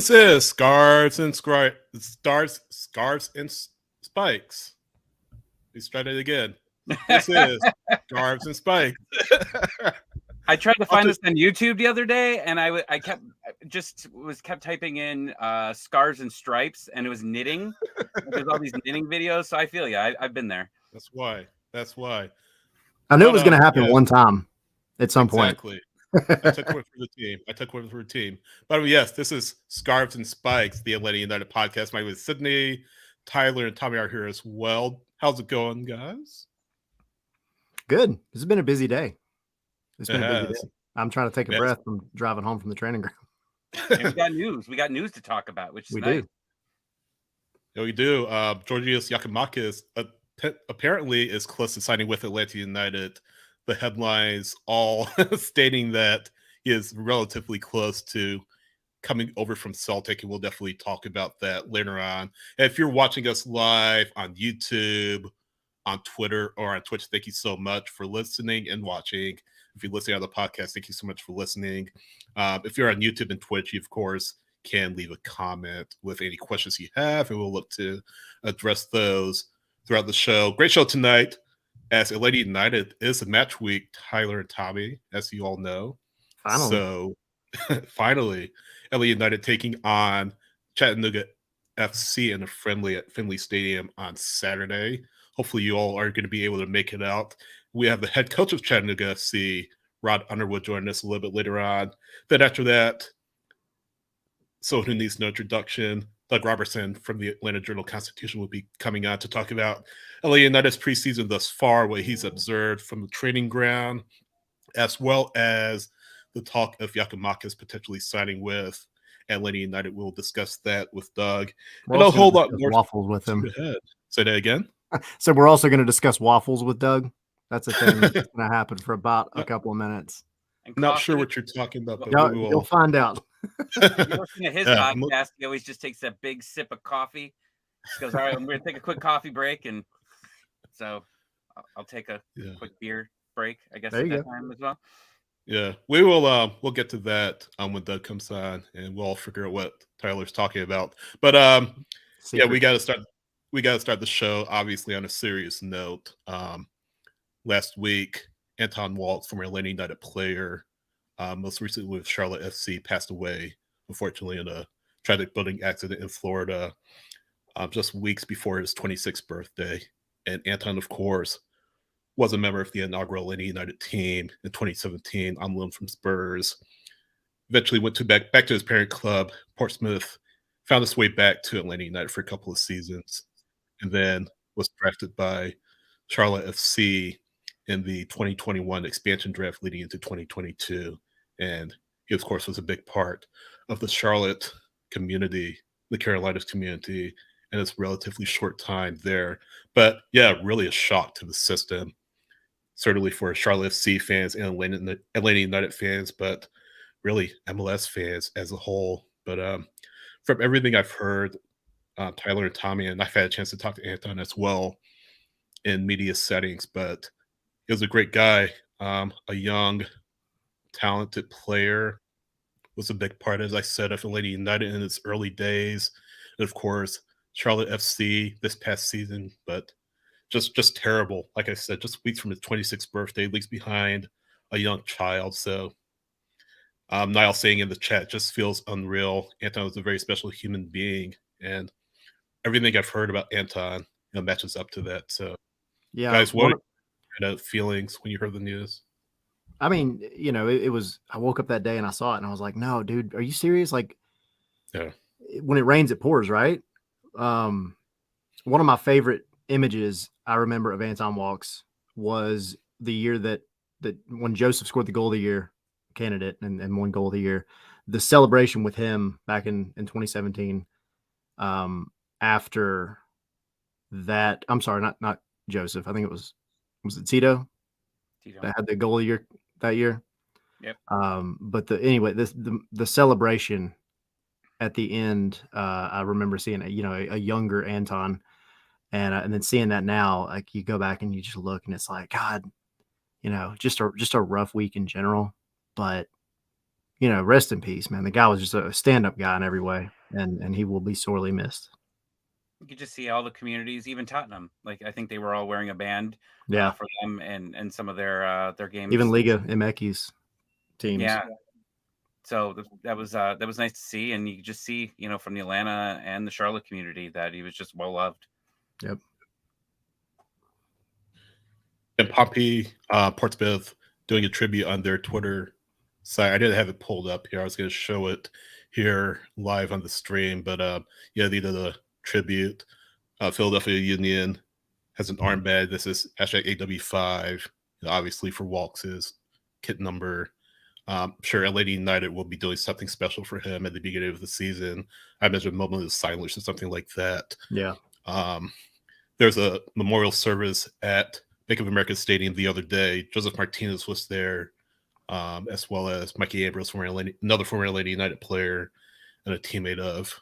This is Scarves and Spikes. Let's try it again. This is Scarves and Spikes. I tried to find this on YouTube the other day, and I kept typing in Scarves and Stripes, and it was knitting. There's all these knitting videos, so I feel you. I've been there. That's why. I knew it was going to happen one time at some point. Exactly. I took one for the team. But yes, this is Scarves and Spikes, the Atlanta United podcast. My name is Sydney, Tyler, and Tommy are here as well. How's it going, guys? Good. This has been a busy day. I'm trying to take a breath from driving home from the training ground. And we got news. We got news to talk about, which is nice. Yeah, we do. Giorgos Giakoumakis apparently is close to signing with Atlanta United. The headlines all stating that he is relatively close to coming over from Celtic, and we'll definitely talk about that later on. And if you're watching us live on YouTube, on Twitter, or on Twitch, thank you so much for listening and watching. If you're listening on the podcast, thank you so much for listening. If you're on YouTube and Twitch, you, of course, can leave a comment with any questions you have, and we'll look to address those throughout the show. Great show tonight, as Atlanta United is a match week, Tyler and Tommy, as you all know. Finally, Atlanta United taking on Chattanooga FC in a friendly at Finley Stadium on Saturday. Hopefully you all are going to be able to make it out. We have the head coach of Chattanooga FC, Rod Underwood, joining us a little bit later on. Then after that, so who needs no introduction, Doug Roberson from the Atlanta Journal-Constitution will be coming on to talk about LA United's preseason thus far, what he's observed from the training ground, as well as the talk of Giakoumakis potentially signing with Atlanta United. We'll discuss that with Doug. And a whole lot more waffles with him. Say that again. So we're also going to discuss waffles with Doug. That's a thing that's going to happen for about a couple of minutes. I'm not sure what you're talking about, but you'll find out. If you listen to his podcast, he always just takes a big sip of coffee. He goes, all right, I'm going to take a quick coffee break. And so I'll take a quick beer break, I guess, at that time as well. Yeah, we will. We'll get to that when Doug comes on, and we'll all figure out what Tyler's talking about. But we got to start. We got to start the show, obviously, on a serious note. Last week, Anton Waltz, former Atlanta United player, most recently with Charlotte FC, passed away, unfortunately, in a tragic boating accident in Florida just weeks before his 26th birthday. And Anton, of course, was a member of the inaugural Atlanta United team in 2017 on loan from Spurs. Eventually went back to his parent club, Portsmouth, found his way back to Atlanta United for a couple of seasons, and then was drafted by Charlotte FC in the 2021 expansion draft leading into 2022. And he, of course, was a big part of the Charlotte community, the Carolinas community, in his relatively short time there. But yeah, really a shock to the system, certainly for Charlotte FC fans and Atlanta United fans, but really MLS fans as a whole. But from everything I've heard, Tyler and Tommy, and I've had a chance to talk to Anton as well in media settings, but he was a great guy, a young, talented player, was a big part, as I said, of Atlanta United in its early days, and of course, Charlotte FC this past season, but just terrible. Like I said, just weeks from his 26th birthday, leaves behind a young child. So Niall saying in the chat, just feels unreal. Anton was a very special human being, and everything I've heard about Anton matches up to that. So, yeah, guys, what are feelings when you heard the news? I mean, it was, I woke up that day and I saw it and I was like, no, dude, are you serious? Like, when it rains, it pours, right? One of my favorite images I remember of Anton Waltz was the year that when Joseph scored the goal of the year candidate and won goal of the year, the celebration with him back in 2017. After that, I'm sorry, not Joseph. I think it was it Tito that had the goal of the year that year. Yep. But the celebration at the end, I remember seeing a younger Anton, and then seeing that now, like you go back and you just look and it's like, God, just a rough week in general, but rest in peace, man. The guy was just a stand-up guy in every way, and he will be sorely missed. You could just see all the communities, even Tottenham. Like, I think they were all wearing a band for them and some of their games. Even Liga MX teams. Yeah. So that was nice to see, and you could just see, from the Atlanta and the Charlotte community that he was just well loved. Yep. And Pompey, Portsmouth doing a tribute on their Twitter site. I didn't have it pulled up here. I was going to show it here live on the stream, but they did a tribute. Philadelphia Union has an armband. This is #AW5, obviously for Waltz's kit number. I'm sure Atlanta United will be doing something special for him at the beginning of the season. I imagine a moment of silence or something like that. Yeah. There's a memorial service at Bank of America Stadium the other day. Joseph Martinez was there, as well as Mikey Ambrose, another former Atlanta United player and a teammate of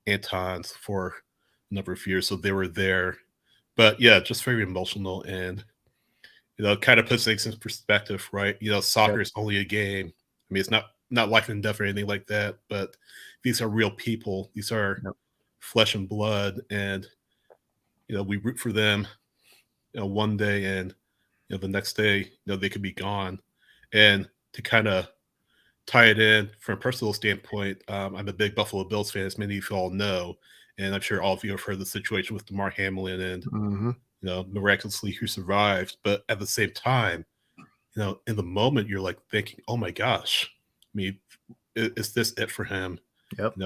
Anton's for a number of years. So they were there. But yeah, just very emotional, and kind of puts things in perspective, right? Soccer is only a game. I mean, it's not life and death or anything like that, but these are real people. These are flesh and blood, and we root for them. One day, and the next day, they could be gone. And to kind of tie it in from a personal standpoint, I'm a big Buffalo Bills fan, as many of you all know, and I'm sure all of you have heard the situation with Damar Hamlin and miraculously who survived. But at the same time, in the moment, you're like thinking, "Oh my gosh, I mean, is this it for him? Yep.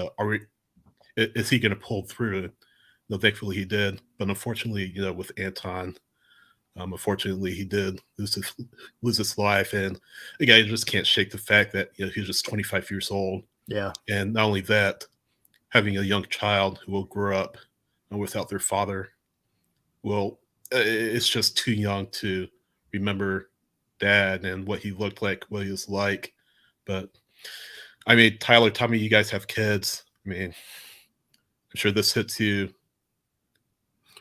Is he going to pull through?" Thankfully he did, but unfortunately, with Anton, unfortunately he did lose his life, and again, you just can't shake the fact that he was just 25 years old. Yeah, and not only that, having a young child who will grow up without their father, it's just too young to remember dad and what he looked like, what he was like. But I mean, Tyler, Tommy, you guys have kids. I mean, I'm sure this hits you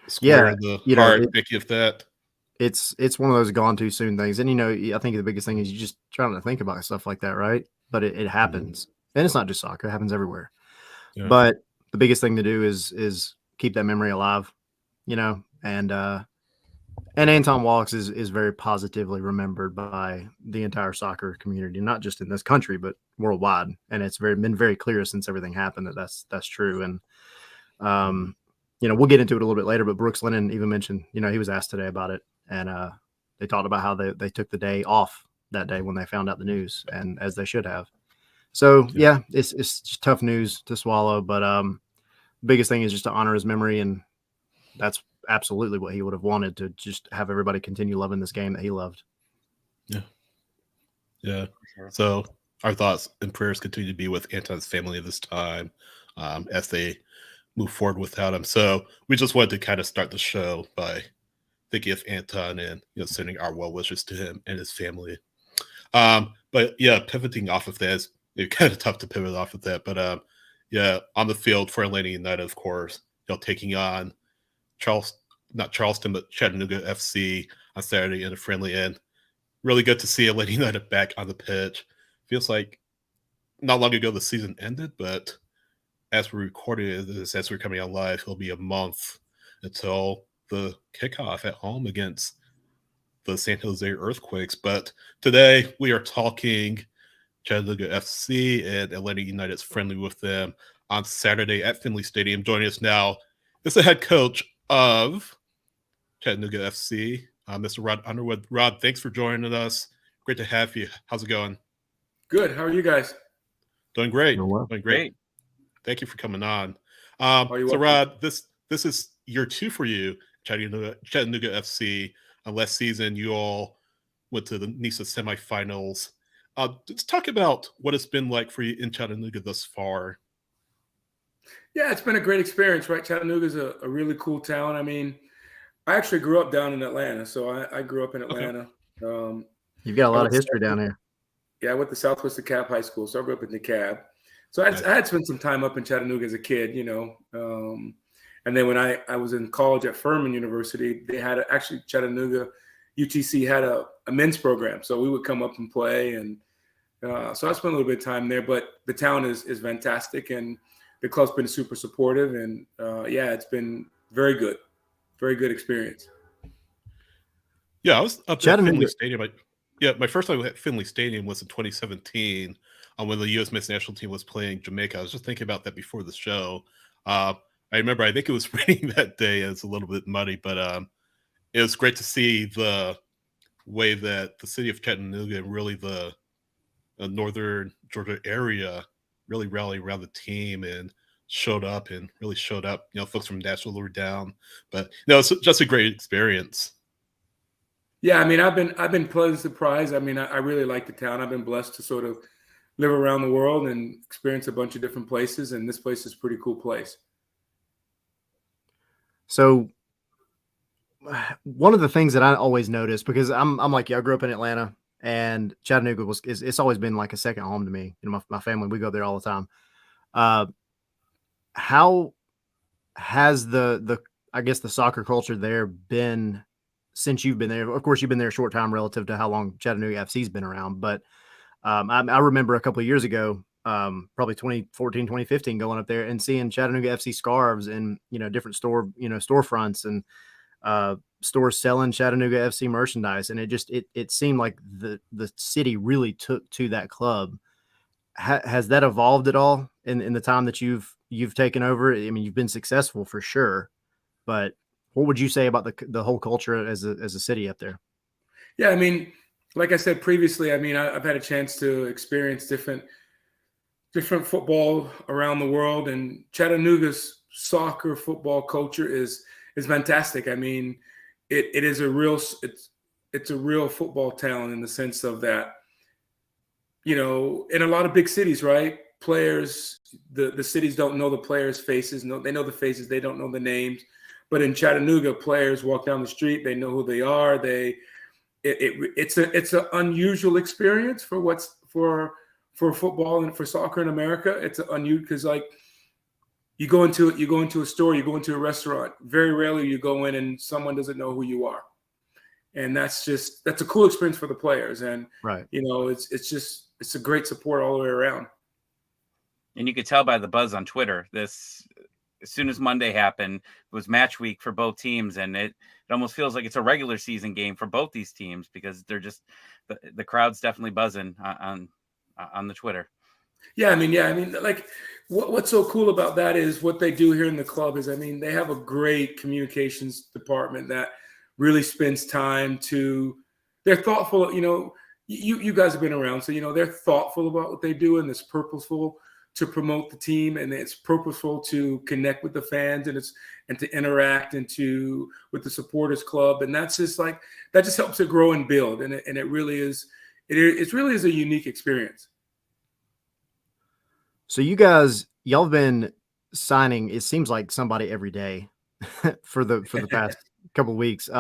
square in the heart. Thinking of that, it's one of those gone too soon things. And I think the biggest thing is you just trying to think about stuff like that, right? But it happens, and it's not just soccer; it happens everywhere. Yeah. But the biggest thing to do is keep that memory alive, and Anton Waltz is very positively remembered by the entire soccer community, not just in this country, but worldwide. And it's been very clear since everything happened that that's true. And, we'll get into it a little bit later, but Brooks Lennon even mentioned, he was asked today about it. And they talked about how they took the day off that day when they found out the news, and as they should have. So, yeah, it's just tough news to swallow. But the biggest thing is just to honor his memory, and that's absolutely what he would have wanted, to just have everybody continue loving this game that he loved. Yeah. So our thoughts and prayers continue to be with Anton's family at this time, as they move forward without him. So we just wanted to kind of start the show by thinking of Anton and sending our well wishes to him and his family. But yeah, pivoting off of that, it's kind of tough to pivot off of that. But on the field for Atlanta United, of course, taking on not Charleston, but Chattanooga FC on Saturday in a friendly end. Really good to see Atlanta United back on the pitch. Feels like not long ago the season ended, but as we're recording this, as we're coming out live, it'll be a month until the kickoff at home against the San Jose Earthquakes. But today we are talking Chattanooga FC, and Atlanta United's friendly with them on Saturday at Finley Stadium. Joining us now is the head coach of Chattanooga FC, Mr. Rod Underwood. Rod, thanks for joining us. Great to have you. How's it going? Good. How are you guys? Doing great. Well. Doing great. Thank you for coming on. So, Rod, this is year 2 for you, Chattanooga FC. Last season, you all went to the NISA semifinals. Let's talk about what it's been like for you in Chattanooga thus far. Yeah, it's been a great experience, right? Chattanooga is a really cool town. I mean, I actually grew up down in Atlanta, so I grew up in Atlanta. Okay. You've got a lot of history down here. Yeah, I went to Southwest DeKalb High School, so I grew up in DeKalb. So I had spent some time up in Chattanooga as a kid, and then when I was in college at Furman University, they had Chattanooga UTC had a men's program, so we would come up and play, and So I spent a little bit of time there, but the town is fantastic, and the club's been super supportive, and it's been very good experience. Yeah, I was up at Finley Stadium. My first time at Finley Stadium was in 2017 when the U.S. men's national team was playing Jamaica. I was just thinking about that before the show. I remember, I think it was raining that day. It's a little bit muddy, but it was great to see the way that the city of Chattanooga and really the northern Georgia area really rallied around the team and showed up. Folks from Nashville were down, but it's just a great experience. Yeah, I mean, I've been pleasantly surprised. I mean, I really like the town. I've been blessed to sort of live around the world and experience a bunch of different places, and this place is a pretty cool place. So one of the things that I always notice, because I'm like you, I grew up in Atlanta, and Chattanooga it's always been like a second home to me. My family, we go there all the time. How has the I guess the soccer culture there been since you've been there? Of course, you've been there a short time relative to how long Chattanooga FC's been around, but I remember a couple of years ago, probably 2014, 2015, going up there and seeing Chattanooga FC scarves and, different storefronts and stores selling Chattanooga FC merchandise. And it seemed like the city really took to that club. Has that evolved at all in the time that you've taken over? I mean, you've been successful for sure, but what would you say about the whole culture as a city up there? Yeah, I mean, like I said previously, I mean, I've had a chance to experience different football around the world, and Chattanooga's soccer football culture is fantastic. I mean, it is a real football town in the sense of that, in a lot of big cities, right? Players, the cities don't know the players' faces. No, they know the faces, they don't know the names. But in Chattanooga, players walk down the street, they know who they are. It's an unusual experience for football and for soccer in America. It's unusual because, like, you go into a store, you go into a restaurant. Very rarely you go in and someone doesn't know who you are, and that's a cool experience for the players. And right, it's a great support all the way around. And you could tell by the buzz on Twitter. As soon as Monday happened, it was match week for both teams, and it almost feels like it's a regular season game for both these teams because they're just the crowd's definitely buzzing on the Twitter. Yeah, I mean, like what's so cool about that is what they do here in the club is, I mean, they have a great communications department that really spends time they're thoughtful. You guys have been around, so they're thoughtful about what they do, and it's purposeful to promote the team, and it's purposeful to connect with the fans, and to interact with the supporters club, and that just helps it grow and build, and it really is a unique experience. So y'all have been signing, it seems like somebody every day for the past couple of weeks.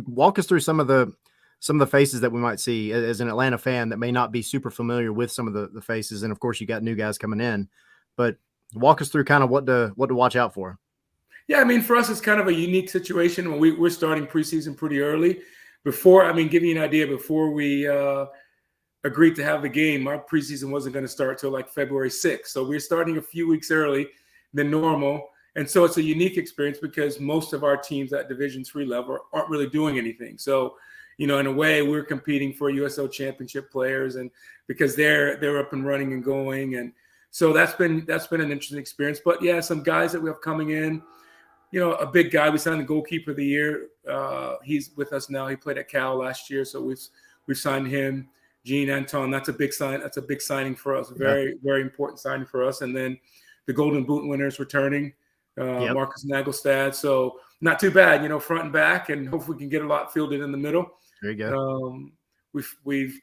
Walk us through some of the faces that we might see as an Atlanta fan that may not be super familiar with some of the faces. And of course you got new guys coming in, but walk us through kind of what to watch out for. Yeah. I mean, for us, it's kind of a unique situation when we're starting preseason pretty early. Give you an idea, before we agreed to have the game, our preseason wasn't going to start till like February 6th. So we're starting a few weeks early than normal. And so it's a unique experience because most of our teams at Division III level aren't really doing anything. So, in a way, we're competing for USL Championship players, and because they're up and running and going, and so that's been an interesting experience. But yeah, some guys that we have coming in, a big guy we signed the goalkeeper of the year. He's with us now. He played at Cal last year, so we've signed him. Anton, that's a big sign. That's a big signing for us. Very, very important signing for us. And then the Golden Boot winner is returning, Marcus Nagelstad. So not too bad, front and back, and hopefully we can get a lot fielded in the middle. There you go. We've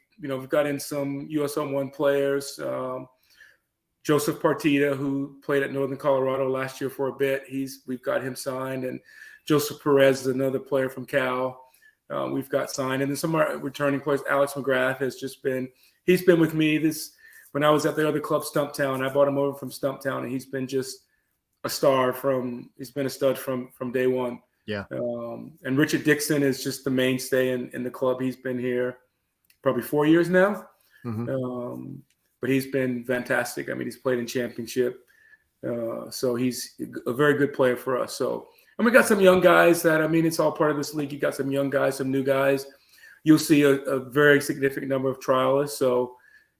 got in some USL 1 players. Joseph Partida, who played at Northern Colorado last year for a bit. We've got him signed, and Joseph Perez is another player from Cal. We've got signed, and then some of our returning players. Alex McGrath he's been with me when I was at the other club, Stumptown. I bought him over from Stumptown, and he's been just a star he's been a stud from day one. Yeah. And Richard Dixon is just the mainstay in the club. He's been here probably 4 years now. But he's been fantastic. I mean, he's played in championship. So he's a very good player for us. So, and we got some young guys that, I mean, it's all part of this league. You got some young guys, some new guys. You'll see a very significant number of trialists. So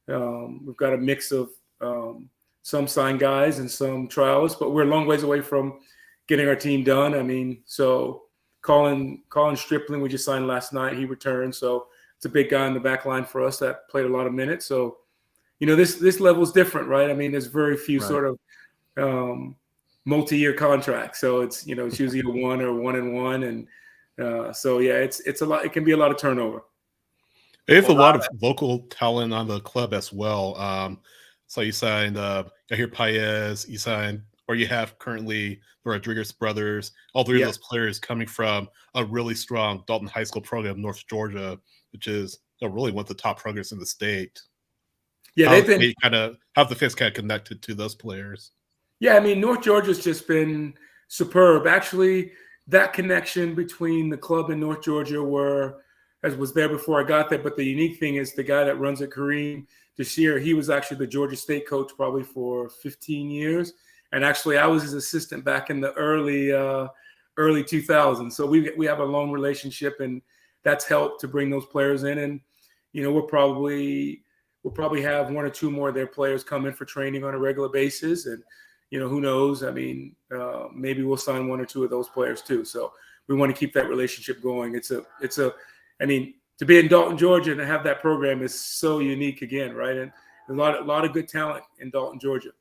we've got a mix of some signed guys and some trialists, but we're a long ways away from getting our team done. I mean, so Colin Stripling, we just signed last night. He returned. So it's a big guy in the back line for us that played a lot of minutes. So, you know, this level is different, right? I mean, there's very few sort of multi-year contracts. So it's, you know, it's usually a 1 or 1-and-1. And so, yeah, it's a lot. It can be a lot of turnover. They have a lot of local talent on the club as well. So you signed Yahir Paez, you signed, or you have currently the Rodriguez brothers, all three of those players coming from a really strong Dalton High School program, North Georgia, which is really one of the top programs in the state. Yeah, how the fans kind of connected to those players. Yeah, I mean, North Georgia's just been superb. Actually, that connection between the club and North Georgia was there before I got there. But the unique thing is the guy that runs it, Kareem Deshir, he was actually the Georgia State coach probably for 15 years. And actually, I was his assistant back in the early 2000s. So we have a long relationship, and that's helped to bring those players in. And, you know, we'll probably have 1 or 2 more of their players come in for training on a regular basis. And, you know, who knows? I mean, maybe we'll sign 1 or 2 of those players too. So we want to keep that relationship going. I mean, to be in Dalton, Georgia, and to have that program is so unique again, right? And a lot of good talent in Dalton, Georgia.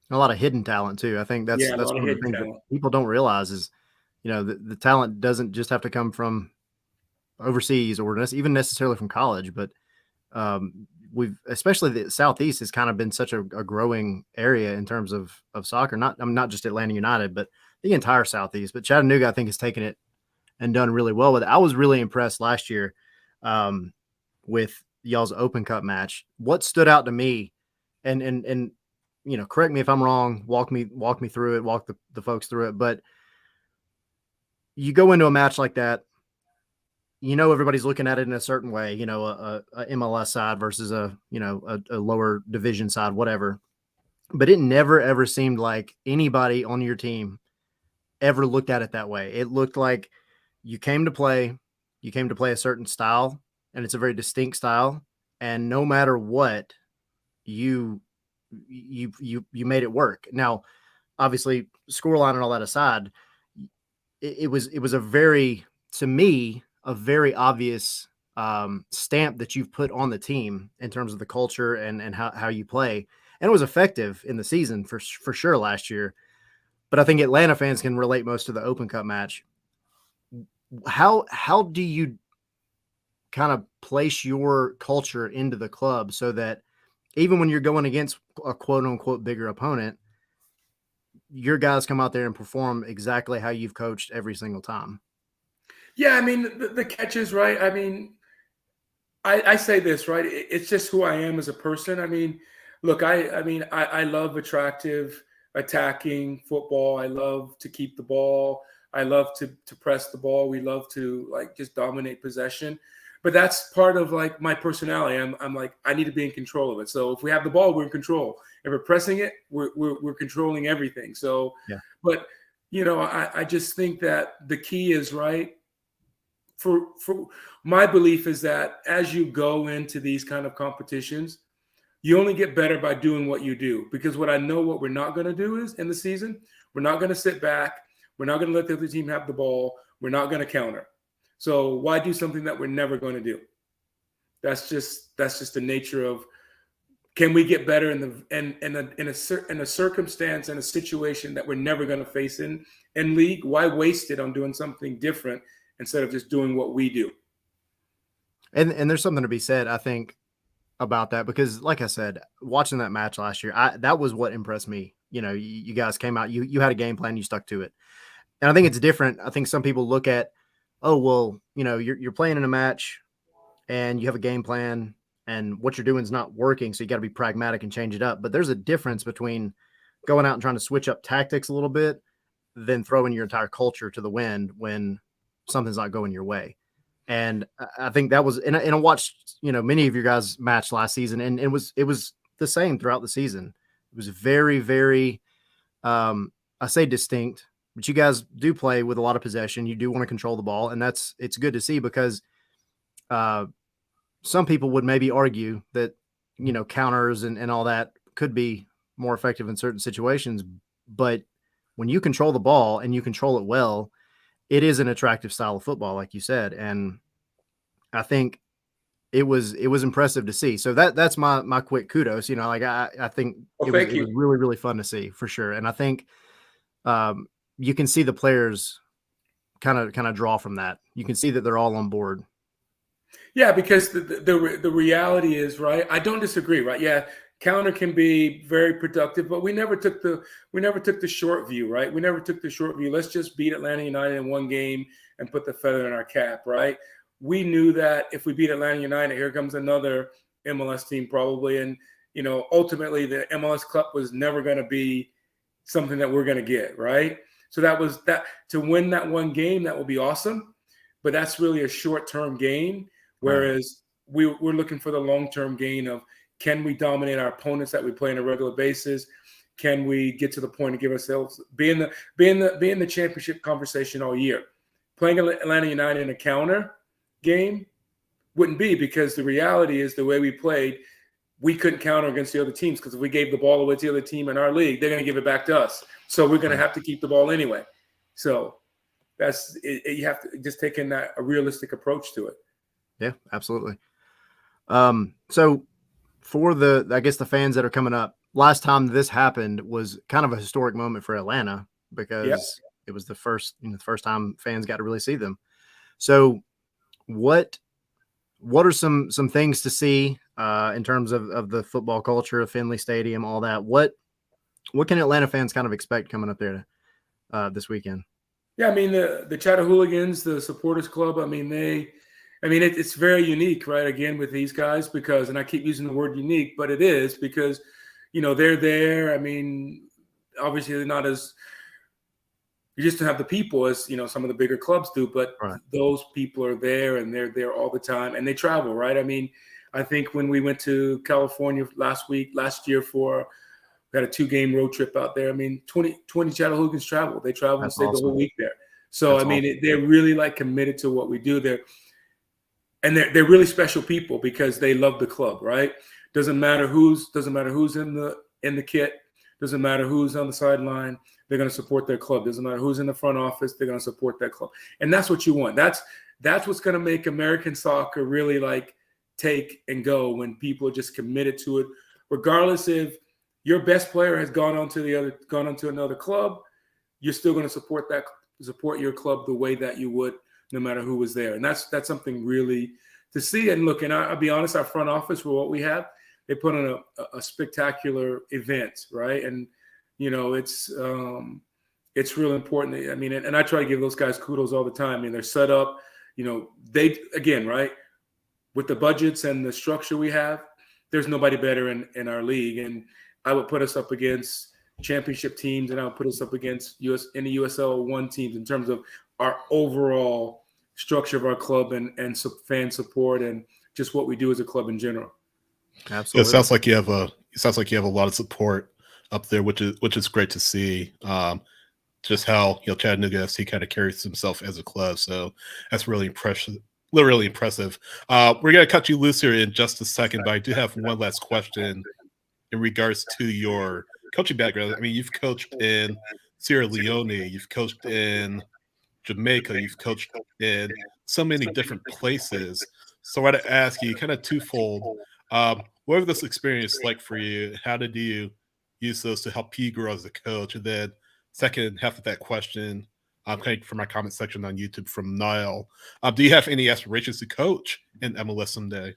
A lot of hidden talent too. I think that's one of the things that people don't realize is, you know, the talent doesn't just have to come from overseas or even necessarily from college, but especially the Southeast has kind of been such a growing area in terms of soccer. Not just Atlanta United, but the entire Southeast. But Chattanooga, I think, has taken it and done really well with it. I was really impressed last year with y'all's Open Cup match. What stood out to me, and you know, correct me if I'm wrong, walk me through it, walk the folks through it. But you go into a match like that, you know, everybody's looking at it in a certain way, you know, a MLS side versus a lower division side, whatever. But it never, ever seemed like anybody on your team ever looked at it that way. It looked like you came to play a certain style, and it's a very distinct style. And no matter what, you made it work. Now, obviously, scoreline and all that aside, it was a very obvious stamp that you've put on the team in terms of the culture and how you play. And it was effective in the season for sure last year. But I think Atlanta fans can relate most to the Open Cup match. How do you kind of place your culture into the club so that even when you're going against a quote unquote bigger opponent, your guys come out there and perform exactly how you've coached every single time? Yeah, I mean, the catches, right? I mean, I say this, right? It's just who I am as a person. I mean, look, I love attractive, attacking football. I love to keep the ball. I love to press the ball. We love to like just dominate possession. But that's part of like my personality. I'm like, I need to be in control of it. So if we have the ball, we're in control. If we're pressing it, we're controlling everything. So, yeah. But you know, I just think that the key is right. For my belief is that as you go into these kind of competitions, you only get better by doing what you do. Because what we're not going to do is in the season, we're not going to sit back. We're not going to let the other team have the ball. We're not going to counter. So why do something that we're never going to do? That's just the nature of, can we get better in a circumstance and a situation that we're never going to face in league? Why waste it on doing something different instead of just doing what we do? And there's something to be said, I think, about that, because like I said, watching that match last year, that was what impressed me. You know, you guys came out, you had a game plan, you stuck to it. And I think it's different. I think some people look at, oh, well, you know, you're playing in a match and you have a game plan and what you're doing is not working. So you got to be pragmatic and change it up. But there's a difference between going out and trying to switch up tactics a little bit than throwing your entire culture to the wind when something's not going your way. And I think that was, and I watched, many of your guys match last season, and it was the same throughout the season. It was very, very, I say distinct, but you guys do play with a lot of possession. You do want to control the ball, and it's good to see, because some people would maybe argue that, counters and all that could be more effective in certain situations. But when you control the ball and you control it well, it is an attractive style of football, like you said. And I think it was impressive to see. So that's my quick kudos. I think it was really, really fun to see, for sure. And I think you can see the players kind of draw from that. You can see that they're all on board. Yeah, because the reality is, right, I don't disagree, right? Yeah, counter can be very productive, but we never took the short view, right? We never took the short view. Let's just beat Atlanta United in one game and put the feather in our cap, right? We knew that if we beat Atlanta United, here comes another MLS team probably. And, ultimately the MLS Cup was never going to be something that we're going to get, right? So that was that. To win that one game, that will be awesome. But that's really a short-term gain, whereas we're looking for the long-term gain of, can we dominate our opponents that we play on a regular basis? Can we get to the point of give ourselves be in the championship conversation all year? Playing Atlanta United in a counter game wouldn't be, because the reality is, the way we played, we couldn't counter against the other teams, because if we gave the ball away to the other team in our league, they're going to give it back to us. So we're going to have to keep the ball anyway. So that's it. You have to just take in a realistic approach to it. Yeah, absolutely. So for the fans that are coming up, last time this happened was kind of a historic moment for Atlanta, because it was the first time fans got to really see them. So what are some things to see in terms of the football culture of Finley Stadium, all that? What can Atlanta fans kind of expect coming up there this weekend? Yeah, I mean, the Chatahooligans, the supporters club, it's very unique, right? Again, with these guys, because, and I keep using the word unique, but it is because, they're there. I mean, obviously they're not as, you just don't have the people as, some of the bigger clubs do, but those people are there, and they're there all the time, and they travel, right? I mean, I think when we went to California last year we had a 2-game road trip out there. I mean, 20 Chatahooligans travel. They travel and stay the whole week there. So, they're really committed to what we do there. And they're really special people, because they love the club, right? Doesn't matter who's in the kit, doesn't matter who's on the sideline, they're going to support their club. Doesn't matter who's in the front office, they're going to support that club. And that's what you want. That's what's going to make American soccer really take and go, when people are just committed to it, regardless if your best player has gone on to another club, you're still going to support your club the way that you would, no matter who was there. And that's something really to see. And look, and I'll be honest, our front office, for what we have, they put on a spectacular event, right? And it's real important. I mean, and I try to give those guys kudos all the time. I mean, they're set up, they, again, right, with the budgets and the structure we have, there's nobody better in our league. And I would put us up against championship teams, and I would put us up against the USL 1 teams in terms of our overall structure of our club and fan support and just what we do as a club in general. Absolutely. Yeah, it sounds like you have a lot of support up there, which is great to see. Just how Chattanooga FC kind of carries himself as a club. So that's really impressive. Really impressive. We're gonna cut you loose here in just a second, but I do have one last question in regards to your coaching background. I mean, you've coached in Sierra Leone, you've coached in Jamaica, you've coached in so many different places. So I want to ask you kind of twofold. What was this experience like for you? How did you use those to help you grow as a coach? And then second half of that question, kind of from my comment section on YouTube from Niall. Do you have any aspirations to coach in MLS someday?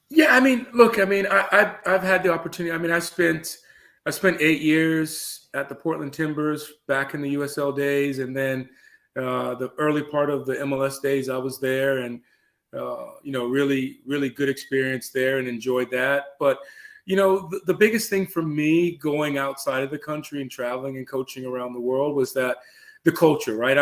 Yeah, I mean, look, I mean, I've had the opportunity. I mean, I spent 8 years at the Portland Timbers back in the USL days, and then the early part of the MLS days, I was there, and really, really good experience there, and enjoyed that. But the biggest thing for me going outside of the country and traveling and coaching around the world was that the culture, right?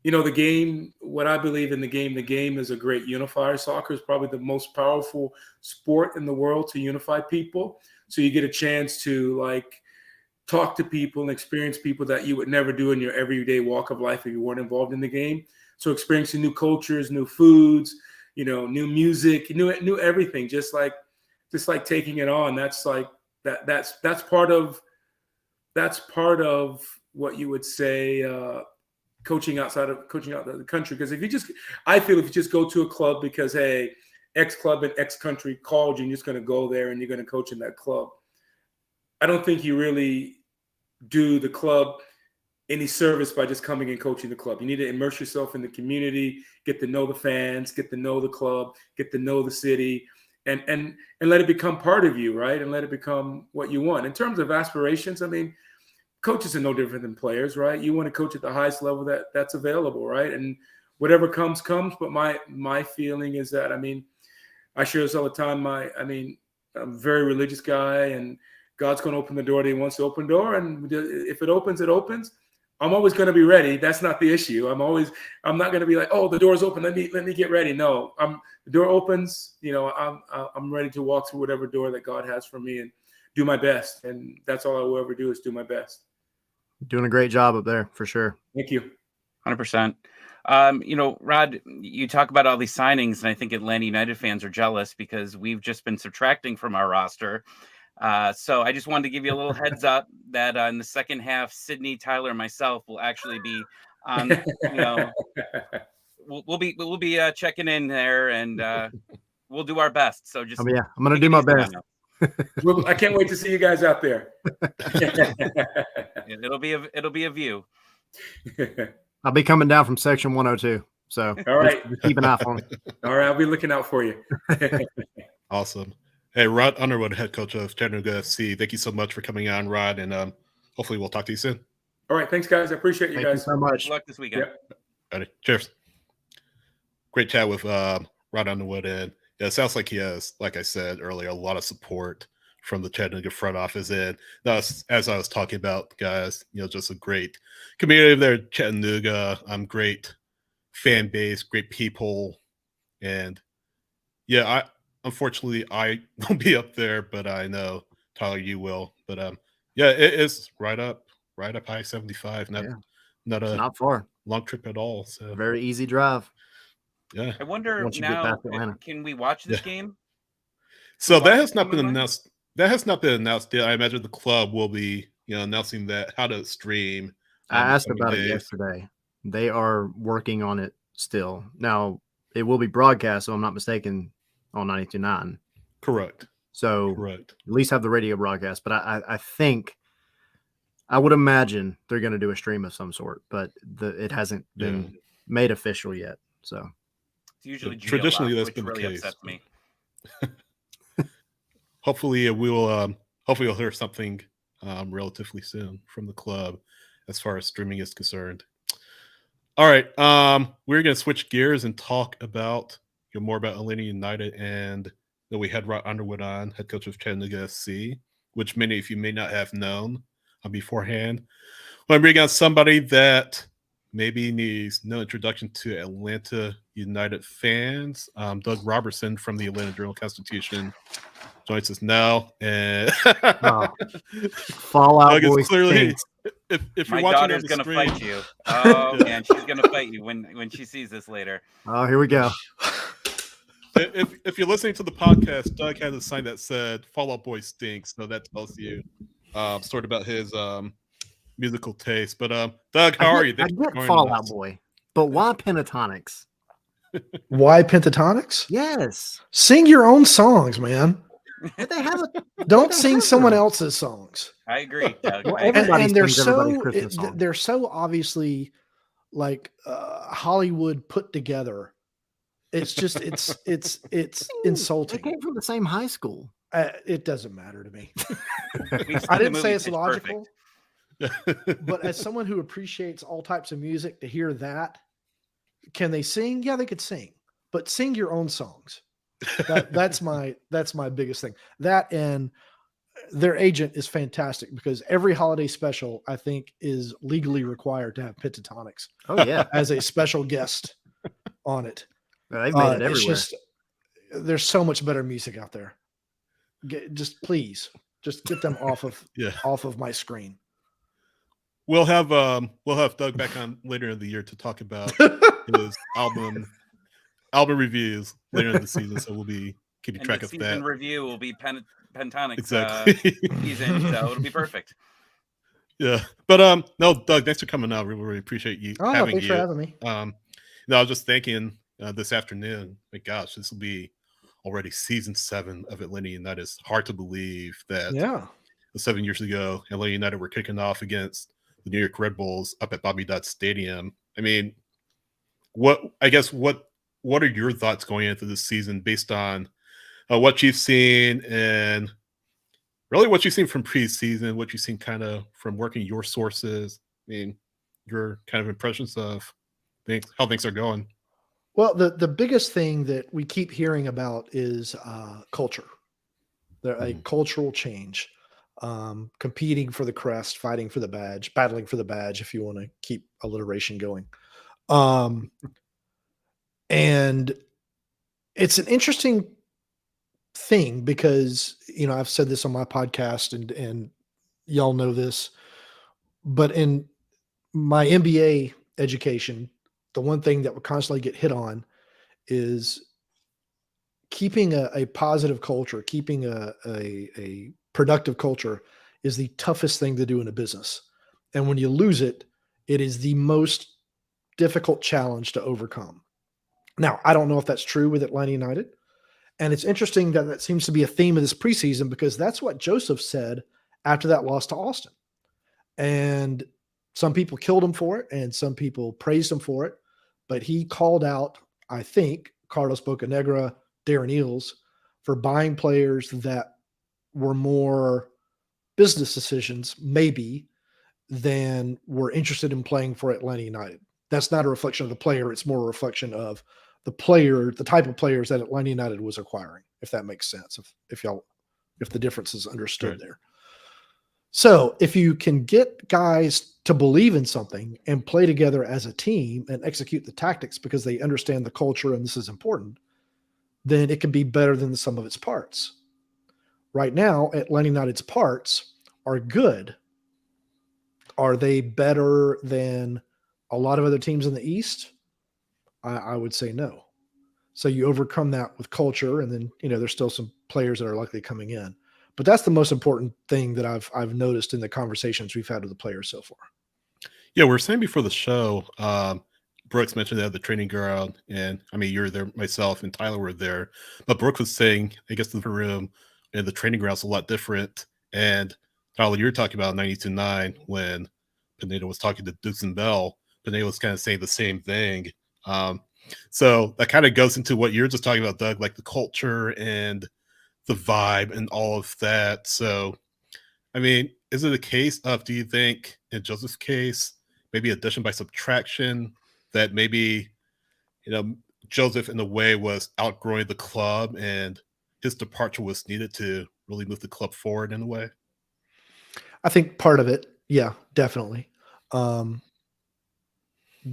the game, what I believe in the game is a great unifier. Soccer is probably the most powerful sport in the world to unify people. So you get a chance to like talk to people and experience people that you would never do in your everyday walk of life if you weren't involved in the game. So experiencing new cultures, new foods, new music, new everything, just like taking it on. That's like that's part of what you would say coaching out of the country. Because I feel if you just go to a club because, hey, X club in X country called you and you're just going to go there and you're going to coach in that club, I don't think you really do the club any service by just coming and coaching the club. You need to immerse yourself in the community, get to know the fans, get to know the club, get to know the city, and let it become part of you, right? And let it become what you want. In terms of aspirations, I mean, coaches are no different than players, right? You want to coach at the highest level that's available, right? And whatever comes. But my feeling is that, I mean, I share this all the time. I'm a very religious guy, and God's going to open the door that He wants to open door. And if it opens, it opens. I'm always going to be ready. That's not the issue. I'm not going to be like, oh, the door's open. Let me get ready. No, the door opens. I'm ready to walk through whatever door that God has for me and do my best. And that's all I will ever do is do my best. Doing a great job up there for sure. Thank you. 100%. Rod, you talk about all these signings, and I think Atlanta United fans are jealous because we've just been subtracting from our roster. So I just wanted to give you a little heads up that in the second half, Sydney, Tyler, and myself will actually be on. We'll be checking in there, and we'll do our best. So just I'm going to do my best. I can't wait to see you guys out there. It'll be a view. I'll be coming down from section 102. So all right, keep an eye on me. All right, I'll be looking out for you. Awesome. Hey, Rod Underwood, head coach of Chattanooga FC. Thank you so much for coming on, Rod, and hopefully we'll talk to you soon. All right, thanks, guys. I appreciate you Thank guys you so much. Good luck this weekend. Yep. All right, cheers. Great chat with Rod Underwood, and it sounds like he has, like I said earlier, a lot of support from the Chattanooga front office. And as I was talking about, guys, just a great community there in Chattanooga. Great fan base, great people, and unfortunately, I won't be up there, but I know Tyler, you will. But it is right up I-75. Not far, long trip at all. So very easy drive. Yeah. I wonder now, can we watch this game? So that has not been announced. That has not been announced yet. I imagine the club will be, announcing how to stream. I asked about it yesterday. They are working on it still. Now it will be broadcast, so I'm not mistaken, on 92.9. Correct. So correct. At least have the radio broadcast. But I think, I would imagine they're going to do a stream of some sort, but it hasn't been made official yet. So it's usually traditionally that's been really the case. Upsets me. Hopefully we'll hear something relatively soon from the club as far as streaming is concerned. All right, we're going to switch gears and talk about more about Atlanta United, and we had Rod Underwood on, head coach of Chattanooga FC, which many of you may not have known beforehand. Well, I'm bringing on somebody that maybe needs no introduction to Atlanta United fans. Doug Roberson from the Atlanta Journal-Constitution joins us now. And Fallout Boy clearly, if you're my watching daughter's going to fight you. Oh, man, she's going to fight you when she sees this later. Oh, here we go. If you're listening to the podcast, Doug has a sign that said Fallout Boy stinks. So that tells you sort of about his musical taste. But Doug, how are you? I get Fallout Boy, but why Pentatonics? Why Pentatonics? Yes. Sing your own songs, man. But they have Don't sing someone else's songs. I agree, Doug. Well, and they're so obviously like Hollywood put together. It's just it's insulting. They came from the same high school. It doesn't matter to me. I didn't say it's logical, but as someone who appreciates all types of music, to hear that, can they sing? Yeah, they could sing, but sing your own songs. That's my biggest thing. That, and their agent is fantastic because every holiday special, I think, is legally required to have Pentatonics. Oh yeah, as a special guest on it. They've made it everywhere. It's just, there's so much better music out there. Please get them off of my screen. We'll have Doug back on later in the year to talk about his album reviews later in the season. So we'll be keeping track of that. Season review will be Pentatonics exactly. Season, so it'll be perfect. Yeah, but no, Doug, thanks for coming out. We really appreciate you having thanks for having me. I was just thinking this afternoon, my gosh, this will be already season 7 of Atlanta United. It's hard to believe that 7 years ago, Atlanta United were kicking off against the New York Red Bulls up at Bobby Dodd Stadium. I mean, what are your thoughts going into this season based on what you've seen and really what you've seen from preseason, what you've seen kind of from working your sources? I mean, your kind of impressions of how things are going. Well, the biggest thing that we keep hearing about is culture. A cultural change, competing for the crest, fighting for the badge, battling for the badge, if you want to keep alliteration going. And it's an interesting thing because, I've said this on my podcast and y'all know this, but in my MBA education, the one thing that would constantly get hit on is keeping a positive culture, keeping a productive culture is the toughest thing to do in a business. And when you lose it, it is the most difficult challenge to overcome. Now, I don't know if that's true with Atlanta United. And it's interesting that seems to be a theme of this preseason because that's what Joseph said after that loss to Austin. And some people killed him for it and some people praised him for it. But he called out, I think, Carlos Bocanegra, Darren Eales for buying players that were more business decisions, maybe, than were interested in playing for Atlanta United. That's not a reflection of the player. It's more a reflection of the player, the type of players that Atlanta United was acquiring, if that makes sense, if the difference is understood there. So if you can get guys to believe in something and play together as a team and execute the tactics because they understand the culture and this is important, then it can be better than the sum of its parts. Right now, Atlanta United's parts are good. Are they better than a lot of other teams in the East? I would say no. So you overcome that with culture, and then there's still some players that are likely coming in. But that's the most important thing that I've noticed in the conversations we've had with the players so far. Yeah, we were saying before the show, Brooks mentioned that at the training ground, and I mean, you're there, myself and Tyler were there. But Brooks was saying, I guess the room and the training ground's a lot different. And Tyler, you were talking about 92-9 when Pineda was talking to Dukes and Bell. Pineda was kind of saying the same thing. So that kind of goes into what you're just talking about, Doug, like the culture and the vibe and all of that. So, I mean, is it a case of, do you think in Joseph's case, maybe addition by subtraction, that maybe, Joseph in a way was outgrowing the club and his departure was needed to really move the club forward in a way? I think part of it. Yeah, definitely.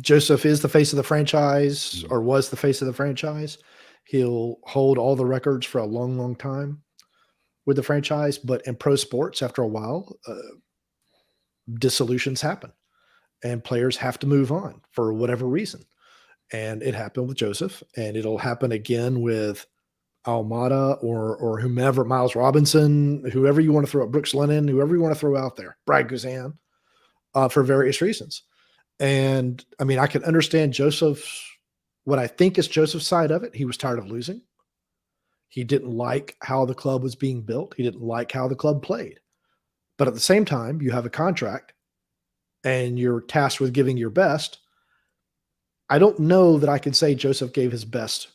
Joseph is the face of the franchise or was the face of the franchise. He'll hold all the records for a long, long time with the franchise. But in pro sports, after a while, dissolutions happen and players have to move on for whatever reason. And it happened with Joseph, and it'll happen again with Almada or whomever, Miles Robinson, whoever you want to throw out, Brooks Lennon, whoever you want to throw out there, Brad Guzan, for various reasons. And I mean, I can understand what I think is Joseph's side of it. He was tired of losing. He didn't like how the club was being built. He didn't like how the club played. But at the same time, you have a contract and you're tasked with giving your best. I don't know that I can say Joseph gave his best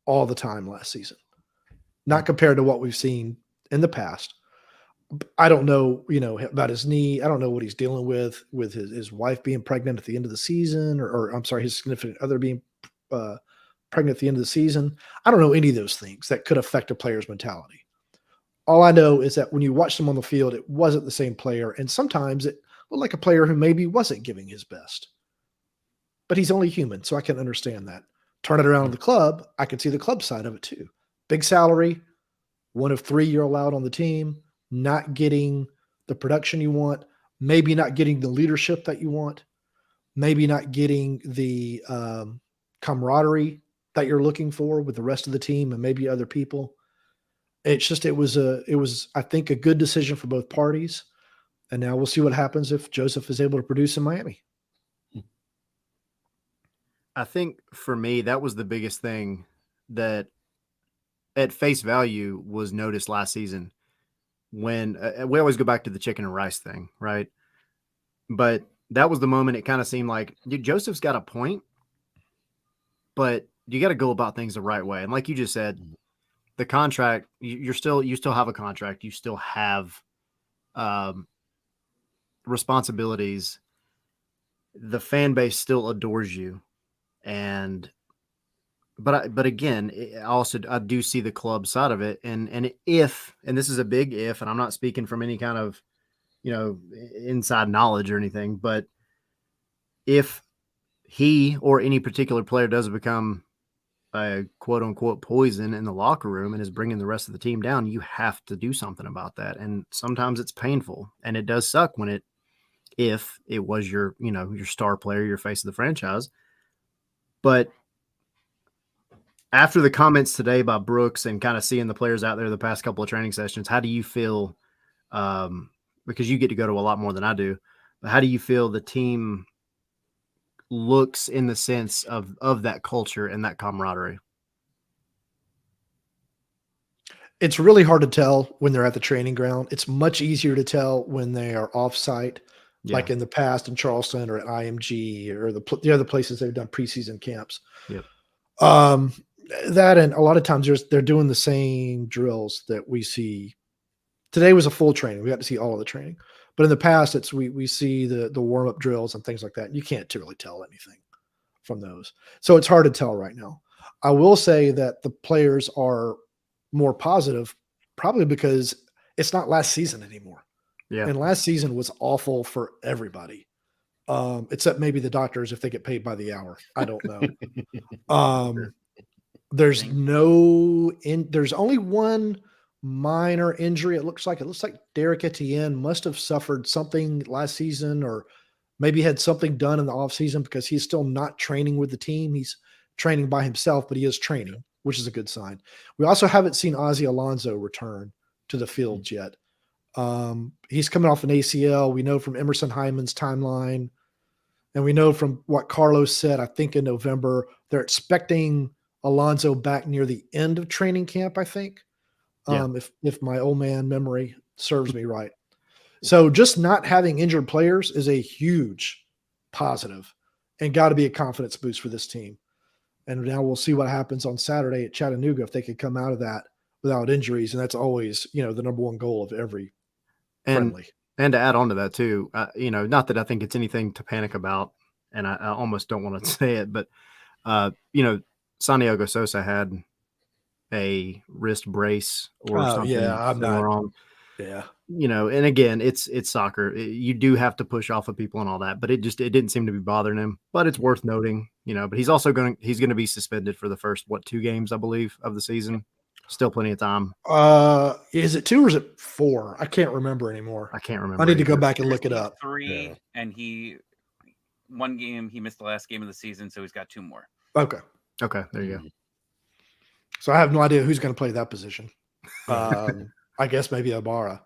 all the time last season, not compared to what we've seen in the past. I don't know, about his knee. I don't know what he's dealing with his wife being pregnant at the end of the season, or I'm sorry, his significant other being pregnant at the end of the season. I don't know any of those things that could affect a player's mentality. All I know is that when you watched him on the field, it wasn't the same player. And sometimes it looked like a player who maybe wasn't giving his best. But he's only human, so I can understand that. Turn it around in the club, I can see the club side of it too. Big salary, 1 of 3 you're allowed on the team, not getting the production you want, maybe not getting the leadership that you want, maybe not getting the camaraderie that you're looking for with the rest of the team and maybe other people. It's just, it was, I think, a good decision for both parties. And now we'll see what happens if Joseph is able to produce in Miami. I think for me, that was the biggest thing that at face value was noticed last season when we always go back to the chicken and rice thing, right? But that was the moment it kind of seemed like, dude, Joseph's got a point, but you got to go about things the right way. And like you just said, the contract, you still have a contract. You still have responsibilities. The fan base still adores you. But again, I do see the club side of it. And this is a big if, and I'm not speaking from any kind of, inside knowledge or anything, but if he or any particular player does become a quote unquote poison in the locker room and is bringing the rest of the team down, you have to do something about that. And sometimes it's painful, and it does suck if it was your star player, your face of the franchise. But after the comments today by Brooks and kind of seeing the players out there the past couple of training sessions, how do you feel? Because you get to go to a lot more than I do, but how do you feel the team looks in the sense of that culture and that camaraderie? It's really hard to tell when they're at the training ground. It's much easier to tell when they are off-site, like in the past in Charleston or at IMG or the other places they've done preseason camps. Yep. That, and a lot of times they're doing the same drills that we see. Today was a full training. We got to see all of the training. But in the past, we see the warm-up drills and things like that. You can't really tell anything from those. So it's hard to tell right now. I will say that the players are more positive, probably because it's not last season anymore. Yeah. And last season was awful for everybody, except maybe the doctors if they get paid by the hour. I don't know. There's only one minor injury. It looks like Derek Etienne must have suffered something last season, or maybe had something done in the offseason, because he's still not training with the team. He's training by himself, but he is training, which is a good sign. We also haven't seen Ozzie Alonso return to the fields yet. He's coming off an ACL. We know from Emerson Hyman's timeline, and we know from what Carlos said, I think in November, they're expecting Alonso back near the end of training camp, I think. If my old man memory serves me right. So just not having injured players is a huge positive and got to be a confidence boost for this team. And now we'll see what happens on Saturday at Chattanooga, if they could come out of that without injuries. And that's always, the number one goal of every friendly. And to add on to that too, not that I think it's anything to panic about, and I almost don't want to say it, but, Santiago Sosa had a wrist brace or something wrong. Yeah. And again, it's soccer. You do have to push off of people and all that, but it didn't seem to be bothering him. But it's worth noting, but he's also going to be suspended for the first 2 games, I believe, of the season. Still plenty of time. Is it 2 or is it 4? I can't remember anymore. I can't remember. I need to go back and look it up. 3, and one game he missed the last game of the season, so he's got 2 more. Okay, there you go. So I have no idea who's going to play that position. I guess maybe Ibarra.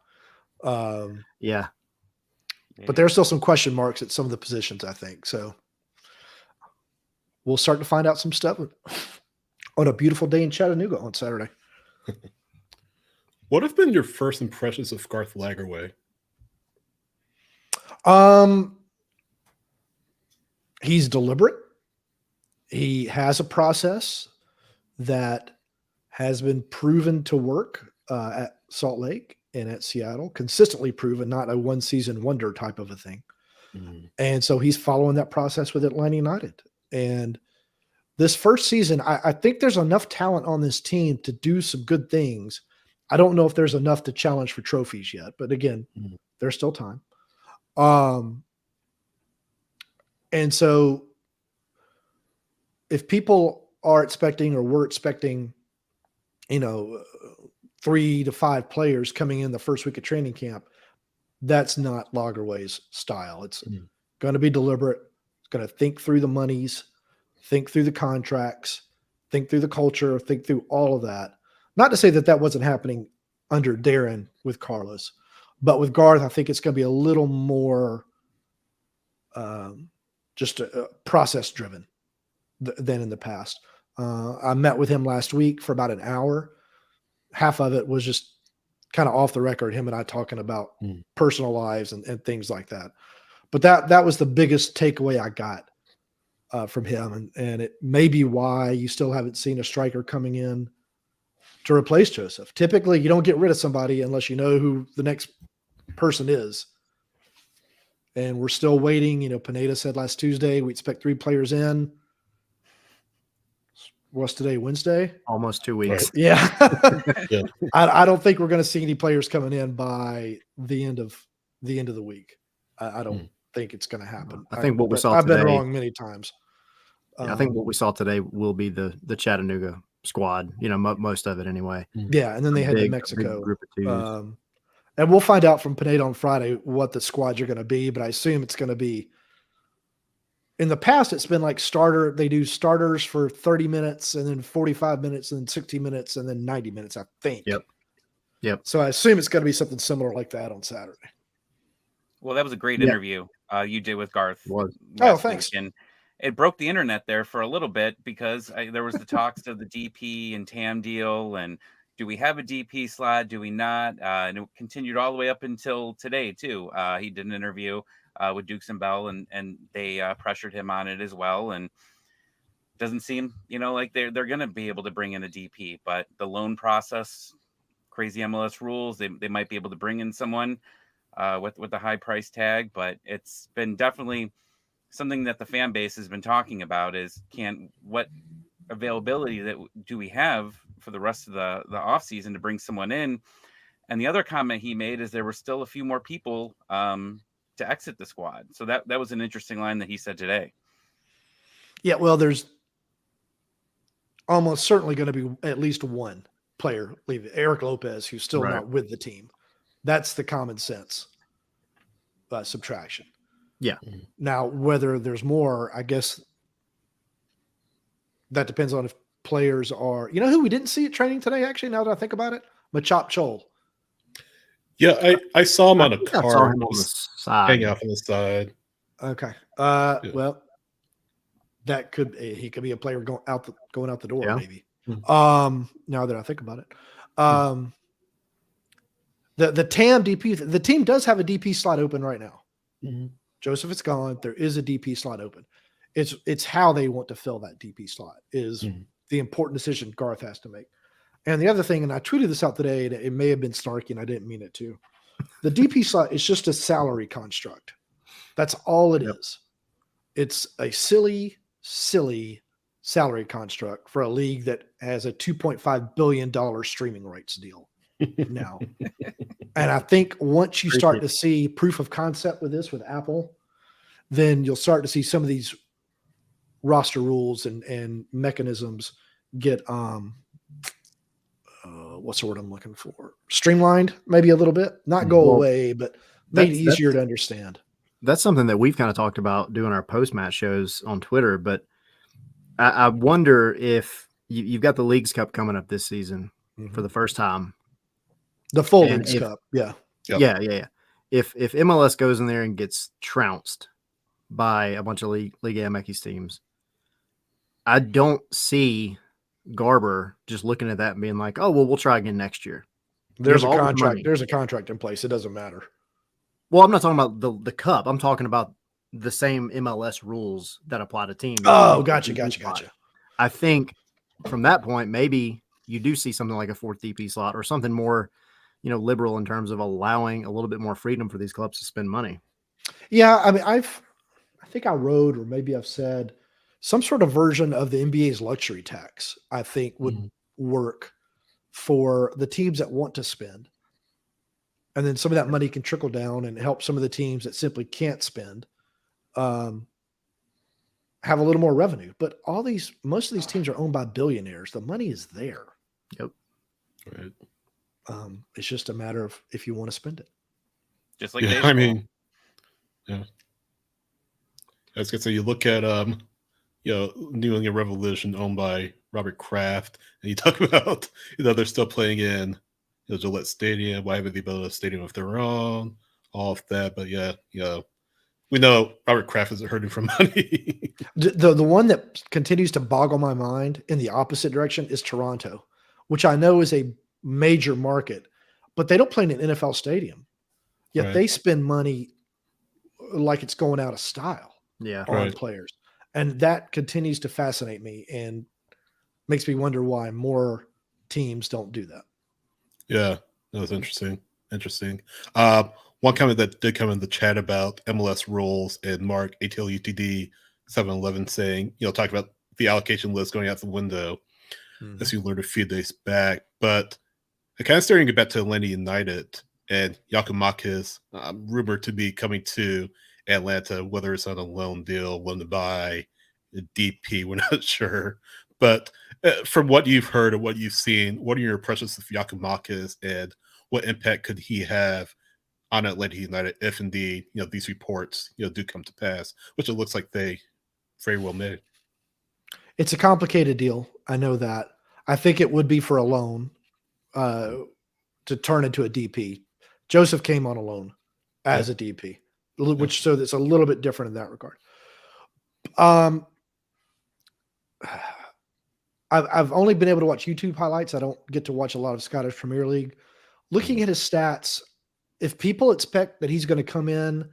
Yeah. But there are still some question marks at some of the positions, I think. So we'll start to find out some stuff on a beautiful day in Chattanooga on Saturday. What have been your first impressions of Garth Lagerwey? He's deliberate. He has a process that has been proven to work at Salt Lake and at Seattle, consistently proven, not a one-season wonder type of a thing. Mm-hmm. And so he's following that process with Atlanta United. And this first season, I think there's enough talent on this team to do some good things. I don't know if there's enough to challenge for trophies yet, but again, there's still time. And so if people are expecting, or we're expecting, 3 to 5 players coming in the first week of training camp, that's not Lagerwey's style. It's going to be deliberate. It's going to think through the monies, think through the contracts, think through the culture, think through all of that. Not to say that that wasn't happening under Darren with Carlos, but with Garth, I think it's going to be a little more just process driven than in the past. I met with him last week for about an hour. Half of it was just kind of off the record, him and I talking about personal lives and things like that. But that was the biggest takeaway I got from him. And it may be why you still haven't seen a striker coming in to replace Joseph. Typically, you don't get rid of somebody unless you know who the next person is. And we're still waiting. Pineda said last Tuesday, we expect 3 players in. What's today, Wednesday? Almost 2 weeks. Right. Yeah. Yeah. I don't think we're going to see any players coming in by the end of the week. I don't think it's going to happen. I think what we saw I've today, been wrong many times. I think what we saw today will be the Chattanooga squad, most of it anyway. Yeah, and then they had the Mexico group of twos. And we'll find out from Pineda on Friday what the squads are going to be, but I assume it's going to be. In the past, it's been like they do starters for 30 minutes and then 45 minutes and then 60 minutes and then 90 minutes, I think. Yep. So I assume it's going to be something similar like that on Saturday. Well, that was a great interview you did with Garth. Oh, thanks. And it broke the internet there for a little bit because there was the talks of the DP and TAM deal, and do we have a DP slot? Do we not? And it continued all the way up until today too. He did an interview with Dukes and Bell, and they pressured him on it as well. And it doesn't seem, like they're going to be able to bring in a DP, but the loan process, crazy MLS rules, they might be able to bring in someone with a high price tag. But it's been definitely something that the fan base has been talking about is what availability that do we have for the rest of the off season to bring someone in. And the other comment he made is there were still a few more people to exit the squad. So that was an interesting line that he said today. Yeah, well, there's almost certainly going to be at least one player leaving. Eric Lopez, who's still not with the team. That's the common sense subtraction. Yeah. Now, whether there's more, I guess that depends on if players are. You know who we didn't see at training today, actually, now that I think about it? Machop Chol. Yeah, I saw him on a car. car on the side. hanging off on the side. Okay. Well, that he could be a player going out the door, maybe. Now that I think about it. The TAM DP, the team does have a DP slot open right now. Joseph is gone. There is a DP slot open. It's how they want to fill that DP slot is the important decision Garth has to make. And the other thing, and I tweeted this out today, and it may have been snarky, and I didn't mean it to. The DP slot is just a salary construct. That's all it is. It's a silly salary construct for a league that has a $2.5 billion streaming rights deal now. And I think once you start to see proof of concept with this, with Apple, then you'll start to see some of these roster rules and mechanisms get what's the word I'm looking for? Streamlined, maybe a little bit. Not go away, but made easier to understand. That's something that we've kind of talked about doing our post-match shows on Twitter, but I wonder if you've got the Leagues Cup coming up this season for the first time. The full Leagues Cup, yeah. Yeah. If MLS goes in there and gets trounced by a bunch of Liga MX teams, I don't see Garber just looking at that and being like, "Oh, well, we'll try again next year." There's a contract. There's a contract in place. It doesn't matter. Well, I'm not talking about the cup. I'm talking about the same MLS rules that apply to teams. Oh, gotcha. I think from that point, maybe you do see something like a fourth DP slot or something more, liberal in terms of allowing a little bit more freedom for these clubs to spend money. Yeah, I mean, I think I wrote, or maybe I've said, some sort of version of the NBA's luxury tax, I think would work for the teams that want to spend. And then some of that money can trickle down and help some of the teams that simply can't spend have a little more revenue. But most of these teams are owned by billionaires. The money is there. Yep. Right. It's just a matter of if you want to spend it. Just like I mean, yeah. I was gonna say, you look at New England Revolution, owned by Robert Kraft, and you talk about they're still playing in Gillette Stadium. Why haven't they built a stadium of their own? All of that, but we know Robert Kraft isn't hurting for money. The one that continues to boggle my mind in the opposite direction is Toronto, which I know is a major market, but they don't play in an NFL stadium. Yet they spend money like it's going out of style on players. And that continues to fascinate me and makes me wonder why more teams don't do that. Yeah, that was interesting. One comment that did come in the chat about MLS Rules and Mark ATLUTD 711 saying, talk about the allocation list going out the window, as you learned a few days back. But I kind of starting to get back to Atlanta United and Giakoumakis, rumored to be coming to Atlanta, whether it's on a loan deal, loan to buy, a DP, we're not sure. But from what you've heard and what you've seen, what are your impressions of Giakoumakis, and what impact could he have on Atlanta United if indeed these reports do come to pass, which it looks like they very well may? It's a complicated deal. I know that. I think it would be for a loan to turn into a DP. Joseph came on a loan as a DP, which so that's a little bit different in that regard. I've only been able to watch YouTube highlights. I don't get to watch a lot of Scottish Premier League. Looking at his stats, if people expect that he's going to come in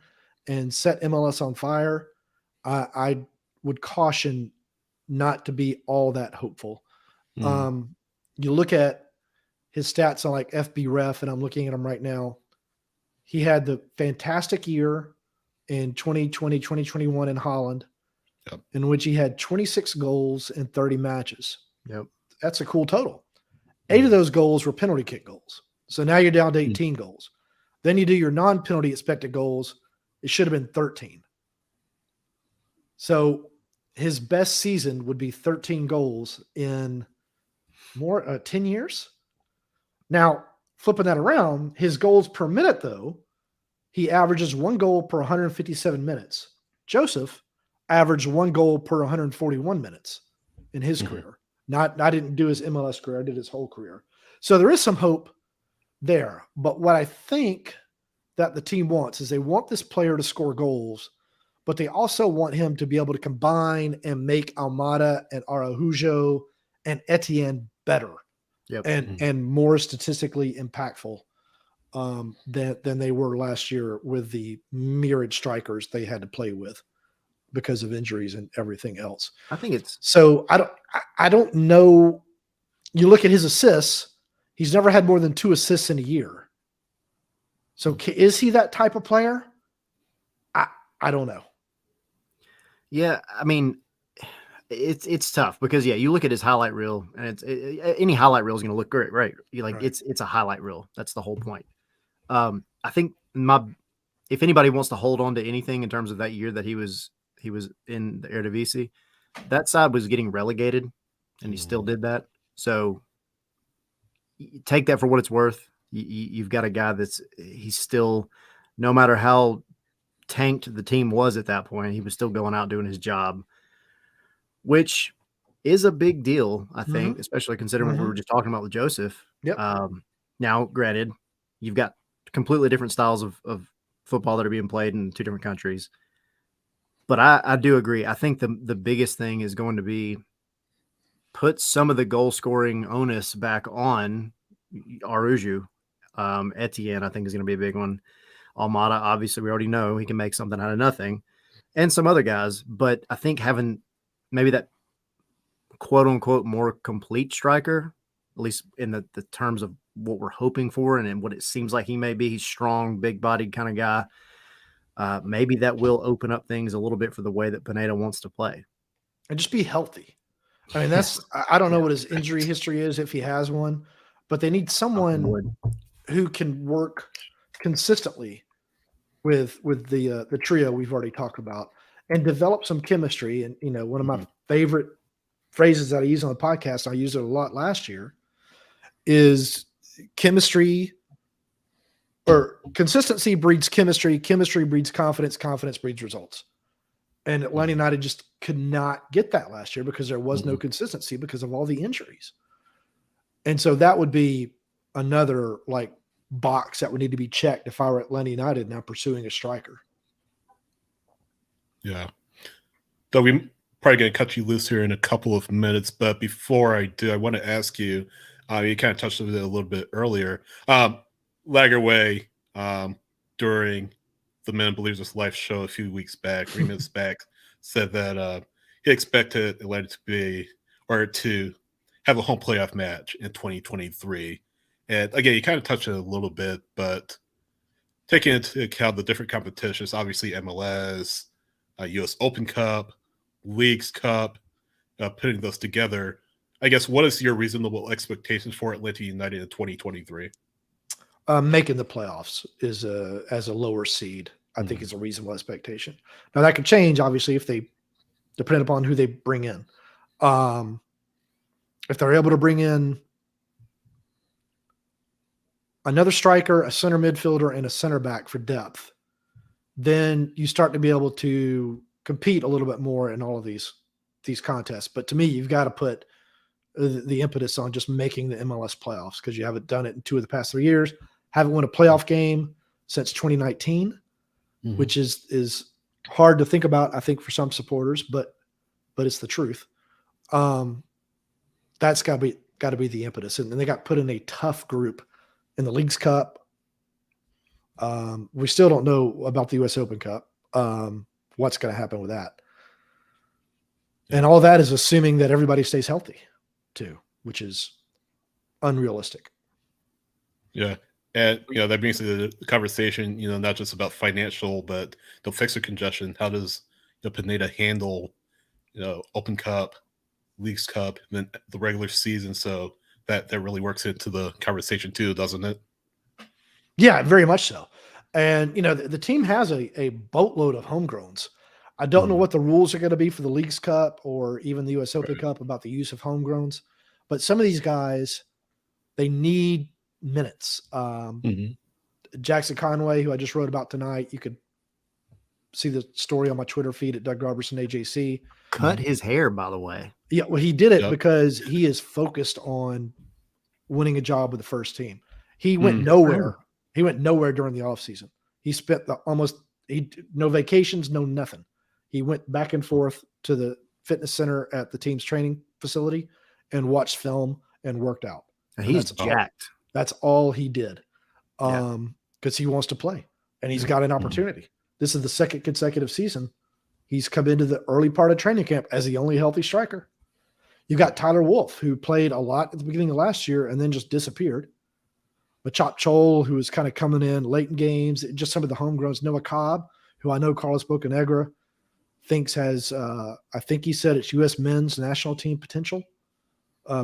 and set MLS on fire, I would caution not to be all that hopeful. You look at his stats on like FB Ref, and I'm looking at him right now. He had the fantastic year in 2020, 2021 in Holland, in which he had 26 goals in 30 matches. Yep. That's a cool total. 8 of those goals were penalty kick goals. So now you're down to 18 goals. Then you do your non-penalty expected goals. It should have been 13. So his best season would be 13 goals in 10 years. Now, flipping that around, his goals per minute, though, he averages 1 goal per 157 minutes. Joseph averaged 1 goal per 141 minutes in his career. I didn't do his MLS career. I did his whole career. So there is some hope there. But what I think that the team wants is they want this player to score goals, but they also want him to be able to combine and make Almada and Araujo and Etienne better and more statistically impactful than they were last year with the myriad strikers they had to play with because of injuries and everything else. I think it's so. I don't know. You look at his assists; he's never had more than 2 assists in a year. So, is he that type of player? I don't know. Yeah, I mean, it's tough because you look at his highlight reel, and any highlight reel is going to look great, right? It's a highlight reel. That's the whole point. I think if anybody wants to hold on to anything in terms of that year that he was in the Eredivisie, that side was getting relegated, and he still did that. So take that for what it's worth. You've got a guy he's still, no matter how tanked the team was at that point, he was still going out doing his job, which is a big deal, I think, especially considering what we were just talking about with Joseph. Yep. Now, granted, you've got completely different styles of football that are being played in 2 different countries. But I do agree. I think the biggest thing is going to be put some of the goal scoring onus back on Araujo. Etienne, I think, is going to be a big one. Almada, obviously, we already know he can make something out of nothing, and some other guys. But I think having maybe that quote unquote more complete striker, at least in the terms of what we're hoping for and what it seems like he may be, he's strong, big bodied kind of guy. Maybe that will open up things a little bit for the way that Pineda wants to play. And just be healthy. I mean, I don't know what his injury history is, if he has one, but they need someone who can work consistently with the trio we've already talked about and develop some chemistry. And, one of my favorite phrases that I use on the podcast, I used it a lot last year, is chemistry or consistency breeds chemistry. Chemistry breeds confidence. Confidence breeds results. And Atlanta United just could not get that last year because there was no consistency because of all the injuries. And so that would be another box that would need to be checked if I were Atlanta United now pursuing a striker. Yeah. Though we're probably going to cut you loose here in a couple of minutes, but before I do, I want to ask you, you kind of touched on it a little bit earlier. Lagerway, during the Men Believers This Life show a few weeks back, 3 minutes back, said that he expected Atlanta to have a home playoff match in 2023. And again, you kind of touched on it a little bit, but taking into account the different competitions, obviously MLS, U.S. Open Cup, Leagues Cup, putting those together, I guess, what is your reasonable expectations for Atlanta United in 2023? Making the playoffs is as a lower seed, I think, is a reasonable expectation. Now that could change, obviously, if they depending upon who they bring in. If they're able to bring in another striker, a center midfielder, and a center back for depth, then you start to be able to compete a little bit more in all of these contests. But to me, you've got to put the impetus on just making the MLS playoffs because you haven't done it in 2 of the past 3 years. Haven't won a playoff game since 2019, which is hard to think about, I think, for some supporters, but it's the truth. That's got to be the impetus. And they got put in a tough group in the Leagues Cup. We still don't know about the U.S. Open Cup, what's going to happen with that. And all that is assuming that everybody stays healthy too, which is unrealistic. Yeah. And, that brings to the conversation, not just about financial, but the fixture congestion. How does Pineda handle, Open Cup, Leagues Cup, and then the regular season? So that really works into the conversation too, doesn't it? Yeah, very much so. And, the team has a boatload of homegrowns. I don't know what the rules are going to be for the Leagues Cup or even the U.S. Open Cup about the use of homegrowns, but some of these guys, they need minutes. Jackson Conway, who I just wrote about tonight, you could see the story on my Twitter feed at Doug Roberson AJC. Cut his hair, by the way. Yeah, well, he did it because he is focused on winning a job with the first team. He went nowhere. He went nowhere during the offseason. He spent no vacations, no nothing. He went back and forth to the fitness center at the team's training facility and watched film and worked out. And he's jacked. That's all he did because he wants to play and he's got an opportunity. This is the second consecutive season he's come into the early part of training camp as the only healthy striker. You got Tyler Wolff, who played a lot at the beginning of last year and then just disappeared. Machop Chol, who was kind of coming in late in games, just some of the homegrowns. Noah Cobb, who I know Carlos Bocanegra thinks has, I think he said it's U.S. men's national team potential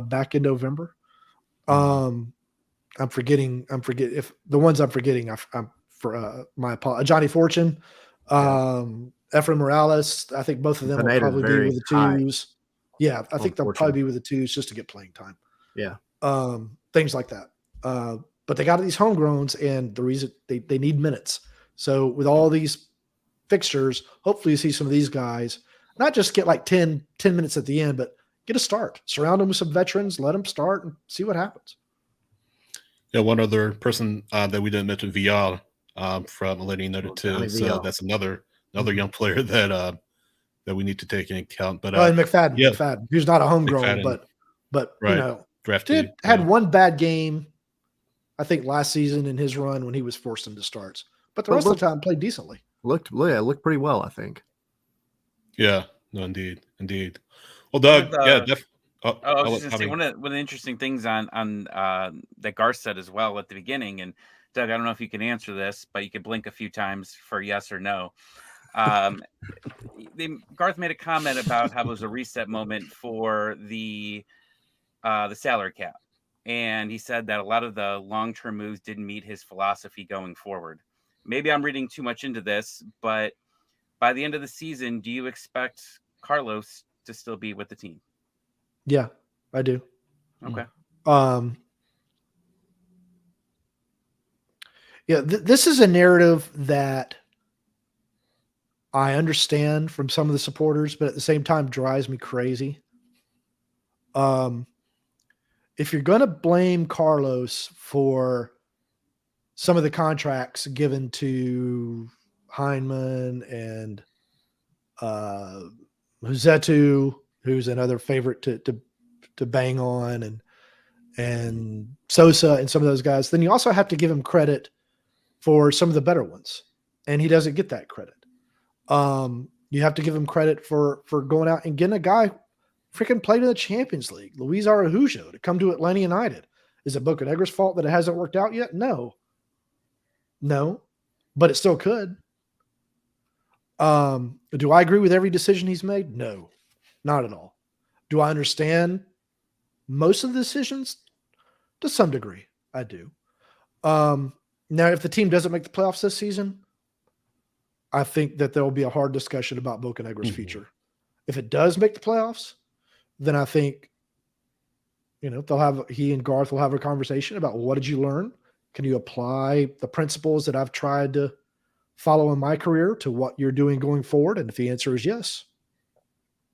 back in November. I'm forgetting if the ones I'm forgetting. I'm for my apologies. Johnny Fortune, Efrain Morales. I think both of them will probably be with the twos. Yeah, I think they'll probably be with the twos just to get playing time. Yeah, things like that. But they got these homegrowns, and the reason they need minutes. So with all these fixtures, hopefully you see some of these guys not just get like 10 minutes at the end, but get a start. Surround them with some veterans, let them start, and see what happens. Yeah, one other person that we didn't mention, Vial from Atlanta United too. So that's another young player that we need to take into account. But and McFadden, who's not a homegrown, but right. Drafted, had one bad game, I think, last season in his run when he was forced into starts. But the rest of the time played decently. Looked pretty well, I think. Yeah, no, indeed. Well, Doug, I was just going to say one of the interesting things on that Garth said as well at the beginning, and Doug, I don't know if you can answer this, but you could blink a few times for yes or no. Garth made a comment about how it was a reset moment for the salary cap, and he said that a lot of the long-term moves didn't meet his philosophy going forward. Maybe I'm reading too much into this, but by the end of the season, do you expect Carlos to still be with the team? Yeah, I do. Okay. Yeah, this is a narrative that I understand from some of the supporters, but at the same time drives me crazy. If you're going to blame Carlos for some of the contracts given to Heinemann and Huzetu, who's another favorite to bang on, and Sosa and some of those guys, then you also have to give him credit for some of the better ones, and he doesn't get that credit. You have to give him credit for going out and getting a guy freaking played in the Champions League, Luis Araujo, to come to Atlanta United. Is it Bocanegra's fault that it hasn't worked out yet? No, but it still could. Do I agree with every decision he's made? No, not at all. Do I understand most of the decisions? To some degree, I do. Now, if the team doesn't make the playoffs this season, I think that there will be a hard discussion about Bocanegra's future. If it does make the playoffs, then I think, he and Garth will have a conversation about, well, what did you learn? Can you apply the principles that I've tried to follow in my career to what you're doing going forward? And if the answer is yes,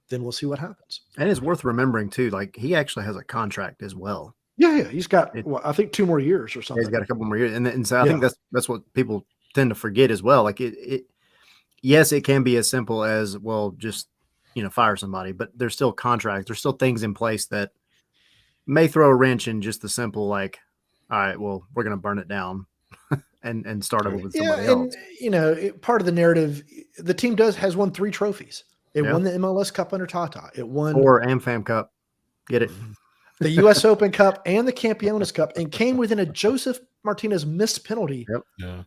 then we'll see what happens. And it's worth remembering too, like he actually has a contract as well. Yeah. He's got, I think 2 more years or something. He's got a couple more years. And so I think that's what people tend to forget as well. Like yes, it can be as simple as, well, just, fire somebody, but there's still contracts. There's still things in place that may throw a wrench in just the simple, like, all right, well, we're going to burn it down and start over with somebody else. And, part of the narrative, the team has won 3 trophies. It won the MLS Cup under Tata. It won 4 AmFam Cup. Get it? The U.S. Open Cup and the Campeones Cup, and came within a Joseph Martinez missed penalty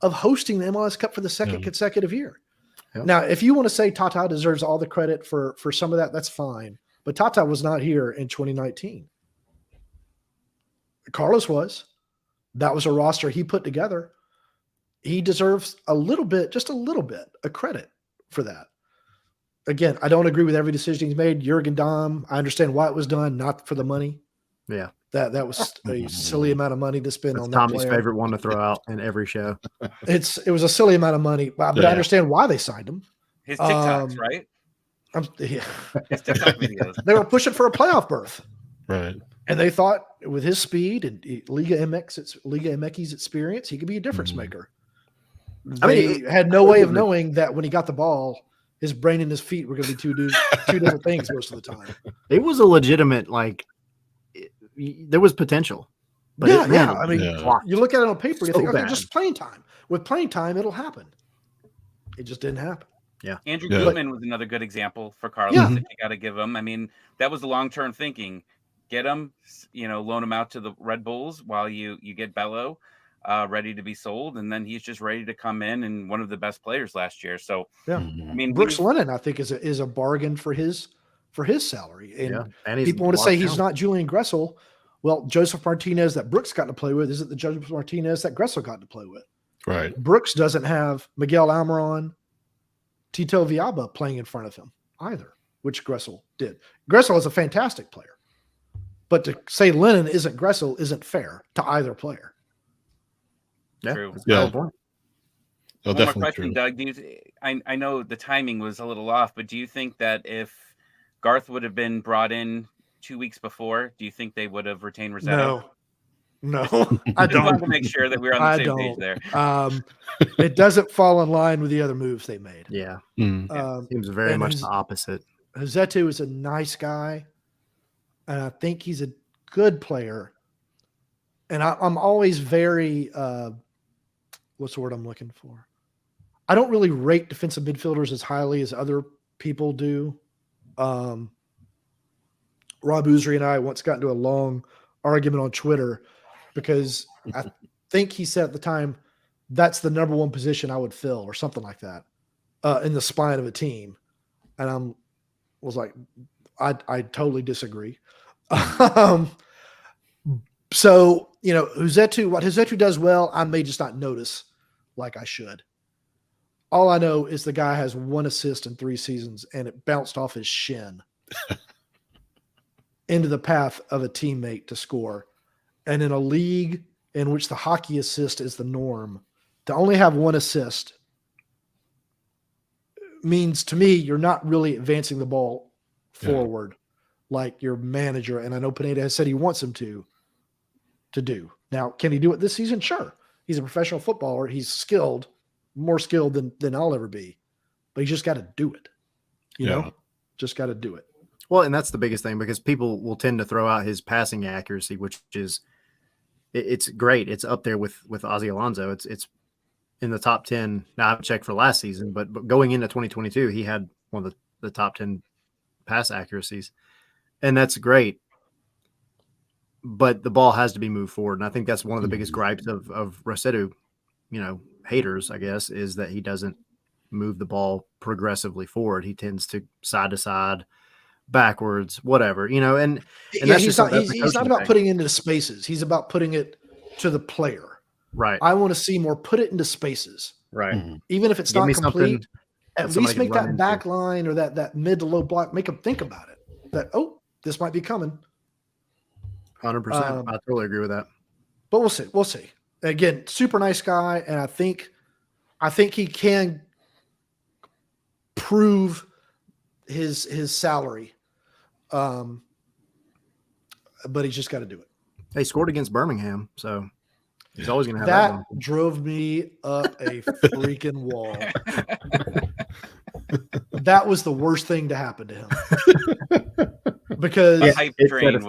of hosting the MLS Cup for the second consecutive year. Yep. Now, if you want to say Tata deserves all the credit for some of that, that's fine. But Tata was not here in 2019. Carlos was. That was a roster he put together. He deserves just a little bit of credit for that. Again, I don't agree with every decision he's made. Jurgen Damm, I understand why it was done, not for the money. Yeah. That was a silly amount of money to spend on that. Tommy's favorite one to throw out in every show. It was a silly amount of money, but I understand why they signed him. His TikToks, right? His TikTok videos. They were pushing for a playoff berth. Right. And they thought with his speed and Liga MX's experience, he could be a difference maker. They had no way of knowing that when he got the ball, his brain and his feet were going to be two different things most of the time. It was a legitimate, there was potential. But you look at it on paper, you think, okay, just playing time. With playing time, it'll happen. It just didn't happen. Yeah. Andrew Gutman was another good example for Carlos that you got to give him. I mean, that was the long-term thinking. Get him, loan him out to the Red Bulls while you get Bello ready to be sold, and then he's just ready to come in and one of the best players last year. So I mean, Brooks Lennon, I think, is a bargain for his salary. And people want to say he's not Julian Gressel. Well, Joseph Martinez that Brooks got to play with isn't the Joseph Martinez that Gressel got to play with. Right. Brooks doesn't have Miguel Almiron, Tito Villalba playing in front of him either, which Gressel did. Gressel is a fantastic player. But to say Lennon isn't Gressel isn't fair to either player. Yeah, true. Yeah. One more question, Doug. I know the timing was a little off, but do you think that if Garth would have been brought in 2 weeks before, do you think they would have retained Rossetto? No, I don't. Want to make sure that we're on the same page there. It doesn't fall in line with the other moves they made. Yeah. Seems very much the opposite. Rossetto is a nice guy, and I think he's a good player. And I'm always very what's the word I'm looking for? I don't really rate defensive midfielders as highly as other people do. Rob Ouzri and I once got into a long argument on Twitter because I think he said at the time, that's the number one position I would fill or something like that in the spine of a team. And was like, I totally disagree. So, what Huzetu does well, I may just not notice like I should. All I know is the guy has 1 assist in 3 seasons, and it bounced off his shin into the path of a teammate to score. And in a league in which the hockey assist is the norm, to only have 1 assist means to me you're not really advancing the ball forward like your manager, and I know Pineda has said he wants him to do. Now, can he do it this season? Sure. He's a professional footballer. He's skilled, more skilled than I'll ever be. But he's just got to do it. You know? Just got to do it. Well, and that's the biggest thing, because people will tend to throw out his passing accuracy, which is it's great. It's up there with Ozzie Alonso. It's in the top 10. Now, I haven't checked for last season, but going into 2022, he had one of the top 10 pass accuracies. And that's great. But the ball has to be moved forward. And I think that's one of the biggest gripes of Rossetto, haters, I guess, is that he doesn't move the ball progressively forward. He tends to side, backwards, whatever, and that's he's not about putting it into spaces. He's about putting it to the player. Right. I want to see more put it into spaces. Right. Mm-hmm. Even if it's not complete, at least make that back line or that mid to low block, make them think about it. That, this might be coming. 100%. I totally agree with that. But we'll see. We'll see. Again, super nice guy, and I think he can prove his salary. But he's just got to do it. They scored against Birmingham, so he's always going to have that. Drove me up a freaking wall. That was the worst thing to happen to him. Because the hype train was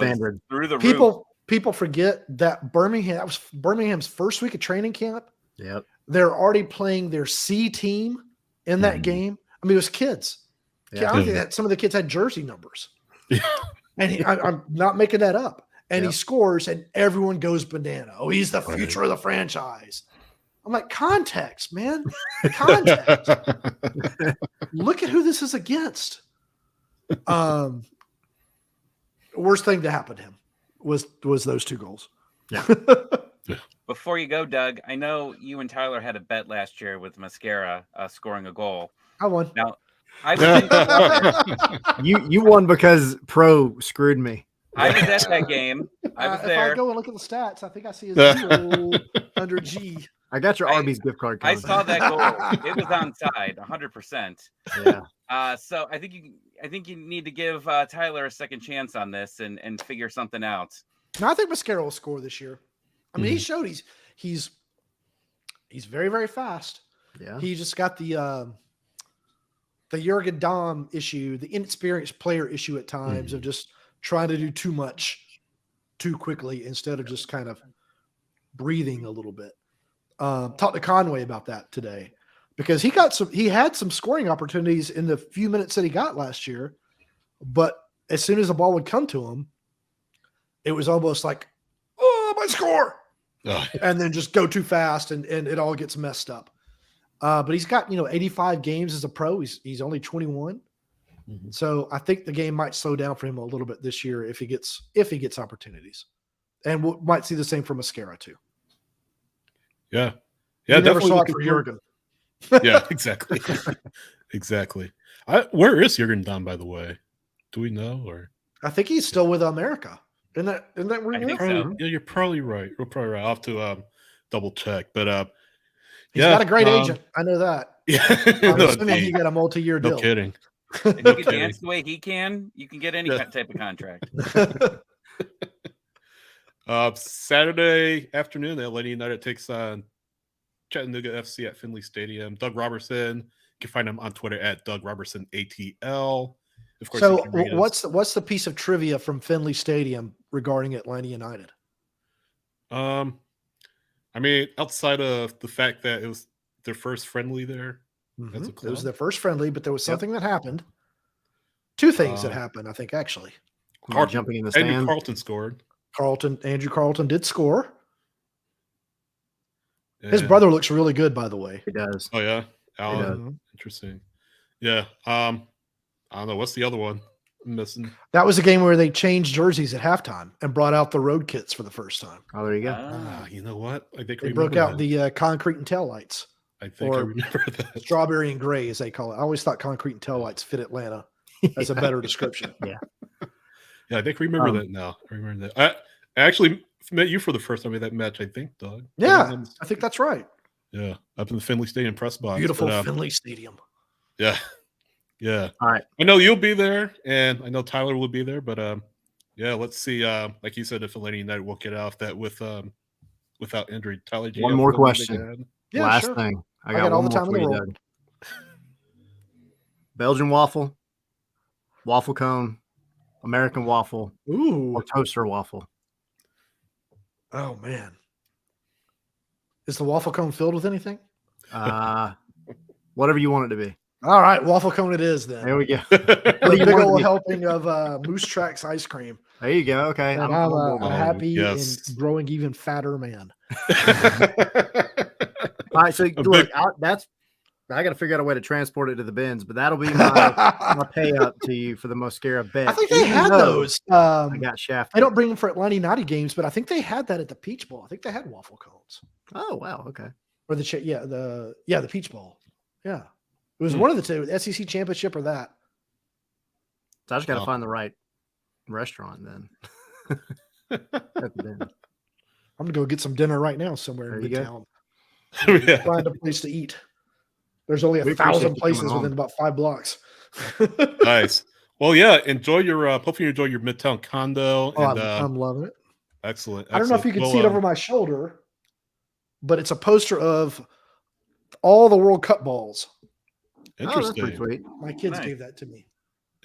through the roof. People forget that that was Birmingham's first week of training camp. Yep. They're already playing their C team in that game. I mean, it was kids. Yeah. I don't think that some of the kids had jersey numbers. Yeah. And I'm not making that up. And he scores, and everyone goes banana. Oh, he's the future of the franchise. I'm like, context, man. Context. Look at who this is against. Worst thing to happen to him was those 2 goals. Yeah. Before you go, Doug, I know you and Tyler had a bet last year with Mascara scoring a goal. I won. Now, I was you won because Pro screwed me. I was at that game. I was there. If I go and look at the stats, I think I see a 0 under G. I got your Arby's gift card. I saw that goal. It was onside, 100%. Yeah. So I think you need to give Tyler a second chance on this and figure something out. No, I think Mascara will score this year. I mean, he showed he's very, very fast. Yeah. He just got the Jurgen Damm issue, the inexperienced player issue at times of just trying to do too much too quickly instead of just kind of breathing a little bit. Talked to Conway about that today because he had some scoring opportunities in the few minutes that he got last year, but as soon as the ball would come to him, it was almost like, oh, my score. And then just go too fast and it all gets messed up. But he's got, 85 games as a pro. He's only 21. So I think the game might slow down for him a little bit this year if he gets opportunities. And we might see the same for Mascara too. Yeah. Yeah, never saw it for Jurgen. Yeah, exactly. Exactly. Where is Jurgen Damm, by the way? Do we know? Or I think he's still with America. Isn't that where I think so. Yeah, you're probably right. You're probably right. I'll have to double check. But he's got a great agent. I know that. Yeah. I'm assuming he got a multi-year deal. No kidding. If you can dance the way he can, you can get any type of contract. Saturday afternoon, Atlanta United takes on Chattanooga FC at Finley Stadium. Doug Roberson, you can find him on Twitter at Doug Roberson ATL. Of course. So what's the piece of trivia from Finley Stadium regarding Atlanta United? I mean, outside of the fact that it was their first friendly there. It was their first friendly, but there was something that happened. 2 things that happened, I think, actually. Jumping in the stand. Andrew Carlton scored. Andrew Carlton did score. Yeah. His brother looks really good, by the way. He does. Oh, yeah? Alan. Interesting. Yeah. I don't know. What's the other one? missing. That was a game where they changed jerseys at halftime and brought out the road kits for the first time. Oh, there you go. You know what? I think they broke out the concrete and tail lights. I think I remember that. Strawberry and gray, as they call it. I always thought concrete and tail lights fit Atlanta. That's a better description. Yeah. Yeah, I think I remember that now. I remember that. I actually met you for the first time in that match, I think, Doug. Yeah, I think that's right. Yeah, up in the Finley Stadium press box. Beautiful Finley Stadium. Yeah. Yeah. All right. I know you'll be there, and I know Tyler will be there, but yeah, let's see. Like you said, if Atlanta United will get off that without injury. Tyler, one more question. Yeah, last sure. thing. I got all one the time in the world. Belgian waffle, waffle cone, American waffle, or toaster waffle. Oh man. Is the waffle cone filled with anything? Whatever you want it to be. All right, waffle cone it is then. There we go. A big old helping of Moose Tracks ice cream. There you go. Okay. And I'm a happy and growing even fatter man. All right, so look, I got to figure out a way to transport it to the bins, but that'll be my pay up to you for the Mosquera bet. I think they had those. I got shafted. They don't bring them for Atlanta United games, but I think they had that at the Peach Bowl. I think they had waffle cones. Oh wow, okay. Or the Peach Bowl. Yeah, it was one of the two, SEC championship or that. So I just got to find the right restaurant then. At the bin. I'm gonna go get some dinner right now somewhere in Midtown. Yeah. Find a place to eat. There's only 1,000 places within about 5 blocks. Nice. Well, yeah. Enjoy your. Hopefully, you enjoy your Midtown condo. And, I'm loving it. Excellent. I don't know if you can see it over my shoulder, but it's a poster of all the World Cup balls. Interesting. Oh, that's pretty sweet. My kids gave that to me.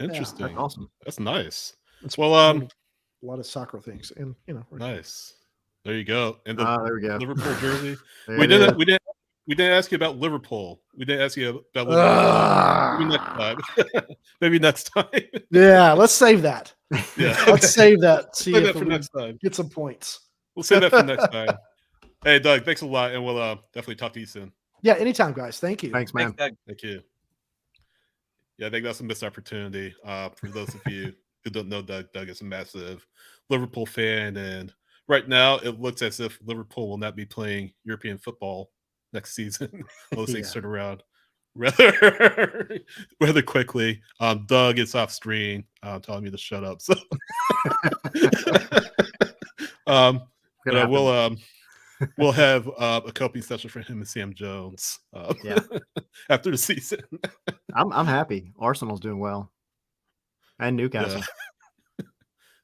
Interesting. Yeah, that's awesome. That's nice. It's a lot of soccer things, and nice. There you go. And there we go. Liverpool jersey. We didn't ask you about Liverpool. We didn't ask you about Liverpool. Maybe next time. Maybe next time. Yeah, let's save that. Yeah, let's save that. See save if that for next time. Get some points. We'll save that for next time. Hey, Doug, thanks a lot, and we'll definitely talk to you soon. Yeah, anytime, guys. Thank you. Thanks, man. Thank you. Yeah, I think that's a missed opportunity. For those of you who don't know Doug is a massive Liverpool fan, and right now it looks as if Liverpool will not be playing European football next season. Those things turn around rather quickly. Doug is off screen telling me to shut up. So we'll have a coping session for him and Sam Jones after the season. I'm happy. Arsenal's doing well. And Newcastle.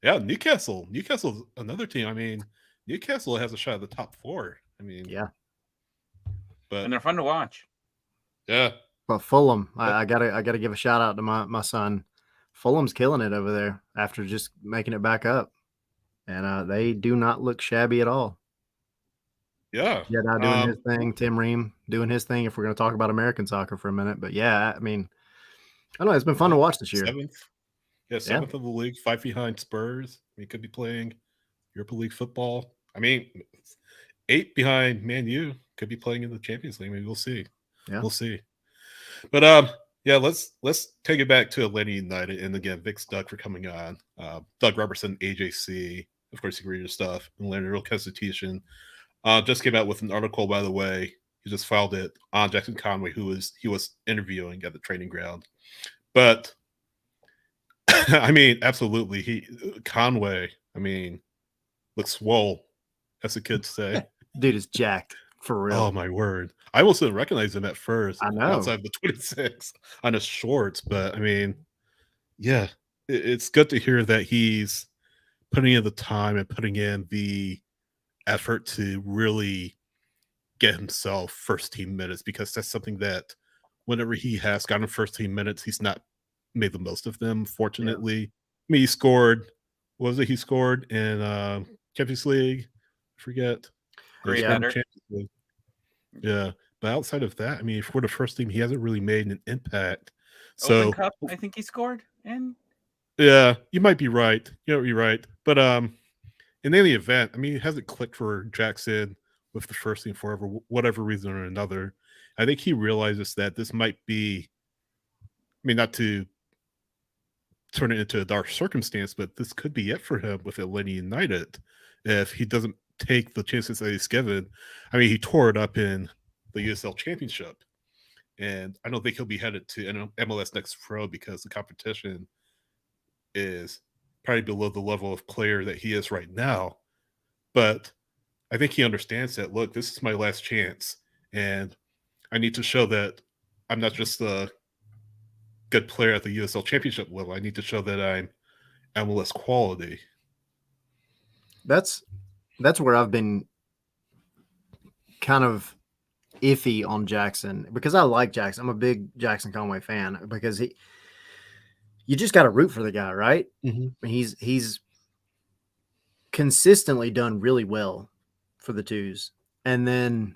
Yeah, Newcastle's another team. I mean, Newcastle has a shot at the top 4. I mean, and they're fun to watch. Yeah. But Fulham, I gotta give a shout out to my son. Fulham's killing it over there after just making it back up. And they do not look shabby at all. Yeah. Yeah, now doing his thing. Tim Ream doing his thing if we're gonna talk about American soccer for a minute. But yeah, I mean, I don't know, it's been fun to watch this year. Seventh of the league, 5 behind Spurs. He could be playing Europa League football. I mean, 8 behind Man U. Could be playing in the Champions League. Maybe we'll see. Yeah. We'll see. But let's take it back to Atlanta United. And again, Vic's Doug for coming on. Doug Roberson, AJC. Of course, you can read your stuff. Atlanta Real Constitution. Just came out with an article, by the way. He just filed it on Jackson Conway, he was interviewing at the training ground. But I mean, absolutely. Conway, I mean, looks swole, as the kids say. Dude is jacked for real. Oh my word. I almost didn't recognize him at first. I know. Outside the 26 on his shorts. But I mean, yeah, it's good to hear that he's putting in the time and putting in the effort to really get himself first team minutes, because that's something that whenever he has gotten first team minutes, he's not made the most of them, fortunately. Yeah. I mean, he scored in Champions League? I forget. Great League. Yeah. But outside of that, I mean, for the first team, he hasn't really made an impact. So Open Cup, I think he scored in. Yeah, you might be right. You're right. But in any event, I mean, it hasn't clicked for Jackson with the first team for whatever reason or another. I think he realizes that this might be, I mean, not to turn it into a dark circumstance, but this could be it for him with Atlanta United if he doesn't take the chances that he's given. I mean, he tore it up in the USL Championship, and I don't think he'll be headed to MLS Next Pro because the competition is probably below the level of player that he is right now. But I think he understands that, look, this is my last chance, and I need to show that I'm not just a good player at the USL Championship level. I need to show that I'm MLS quality. That's where I've been kind of iffy on Jackson, because I like Jackson. I'm a big Jackson Conway fan because you just got to root for the guy, right? Mm-hmm. He's consistently done really well for the Twos. And then,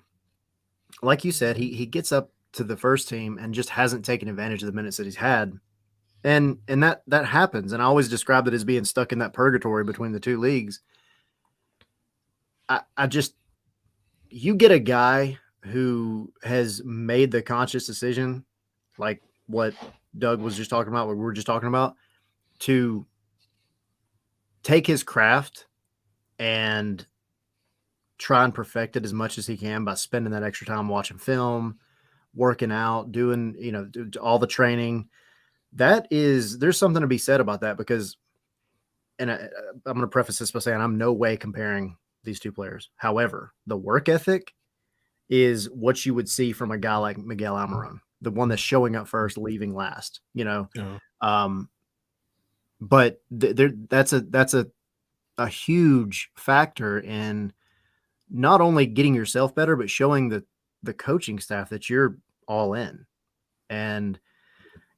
like you said, he gets up to the first team and just hasn't taken advantage of the minutes that he's had. And that happens. And I always describe it as being stuck in that purgatory between the two leagues. You get a guy who has made the conscious decision, like what Doug was just talking about, what we were just talking about, to take his craft and try and perfect it as much as he can by spending that extra time watching film, working out, doing, all the training. There's something to be said about that, because, and I'm going to preface this by saying I'm no way comparing these two players. However, the work ethic is what you would see from a guy like Miguel Almiron, the one that's showing up first, leaving last, Yeah. But that's a huge factor in not only getting yourself better, but showing the coaching staff that you're all in. And,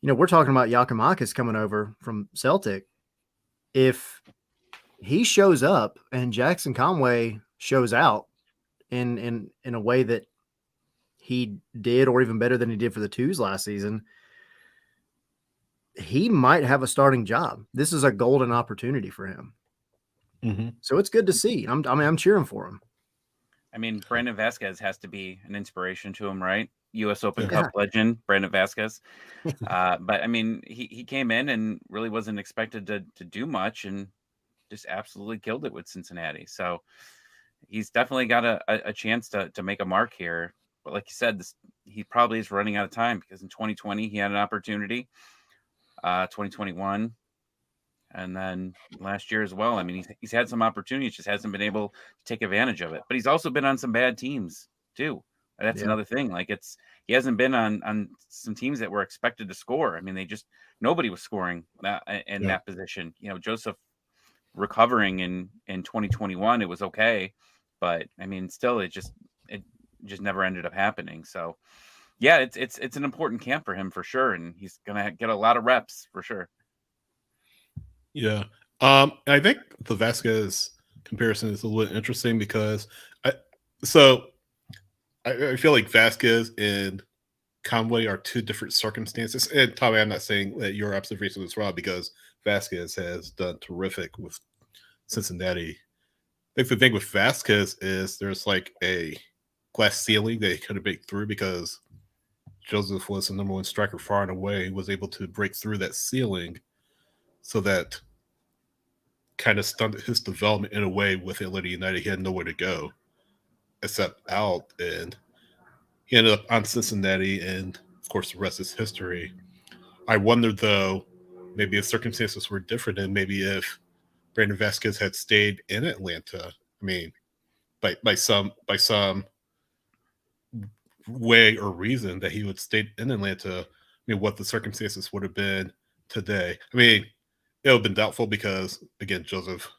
we're talking about Giakoumakis coming over from Celtic. If he shows up and Jackson Conway shows out in a way that he did, or even better than he did for the Twos last season, he might have a starting job. This is a golden opportunity for him. Mm-hmm. So it's good to see. I'm cheering for him. I mean, Brandon Vasquez has to be an inspiration to him, right? U.S. Open Cup legend, Brandon Vasquez. But I mean, he came in and really wasn't expected to do much, and just absolutely killed it with Cincinnati. So he's definitely got a chance to make a mark here. But like you said, he probably is running out of time, because in 2020 he had an opportunity, 2021, and then last year as well. I mean, he's had some opportunities, just hasn't been able to take advantage of it. But he's also been on some bad teams too. That's another thing. Like, he hasn't been on some teams that were expected to score. I mean, nobody was scoring in that position. Joseph recovering in 2021, it was okay, but I mean, still, it just never ended up happening. So yeah, it's an important camp for him for sure, and he's gonna get a lot of reps for sure. Yeah. I think the Vasquez comparison is a little interesting, because I feel like Vasquez and Conway are two different circumstances. And Tommy, I'm not saying that your observation is wrong, because Vasquez has done terrific with Cincinnati. I think the thing with Vasquez is there's like a glass ceiling that he couldn't break through, because Joseph was the number one striker far and away, was able to break through that ceiling. So that kind of stunted his development in a way with Atlanta United. He had nowhere to go except out, and he ended up on Cincinnati, and of course the rest is history. I wonder, though, maybe if circumstances were different, and maybe if Brandon Vasquez had stayed in Atlanta, I mean, by some way or reason that he would stay in Atlanta, I mean, what the circumstances would have been today. I mean, it would have been doubtful, because again, Joseph,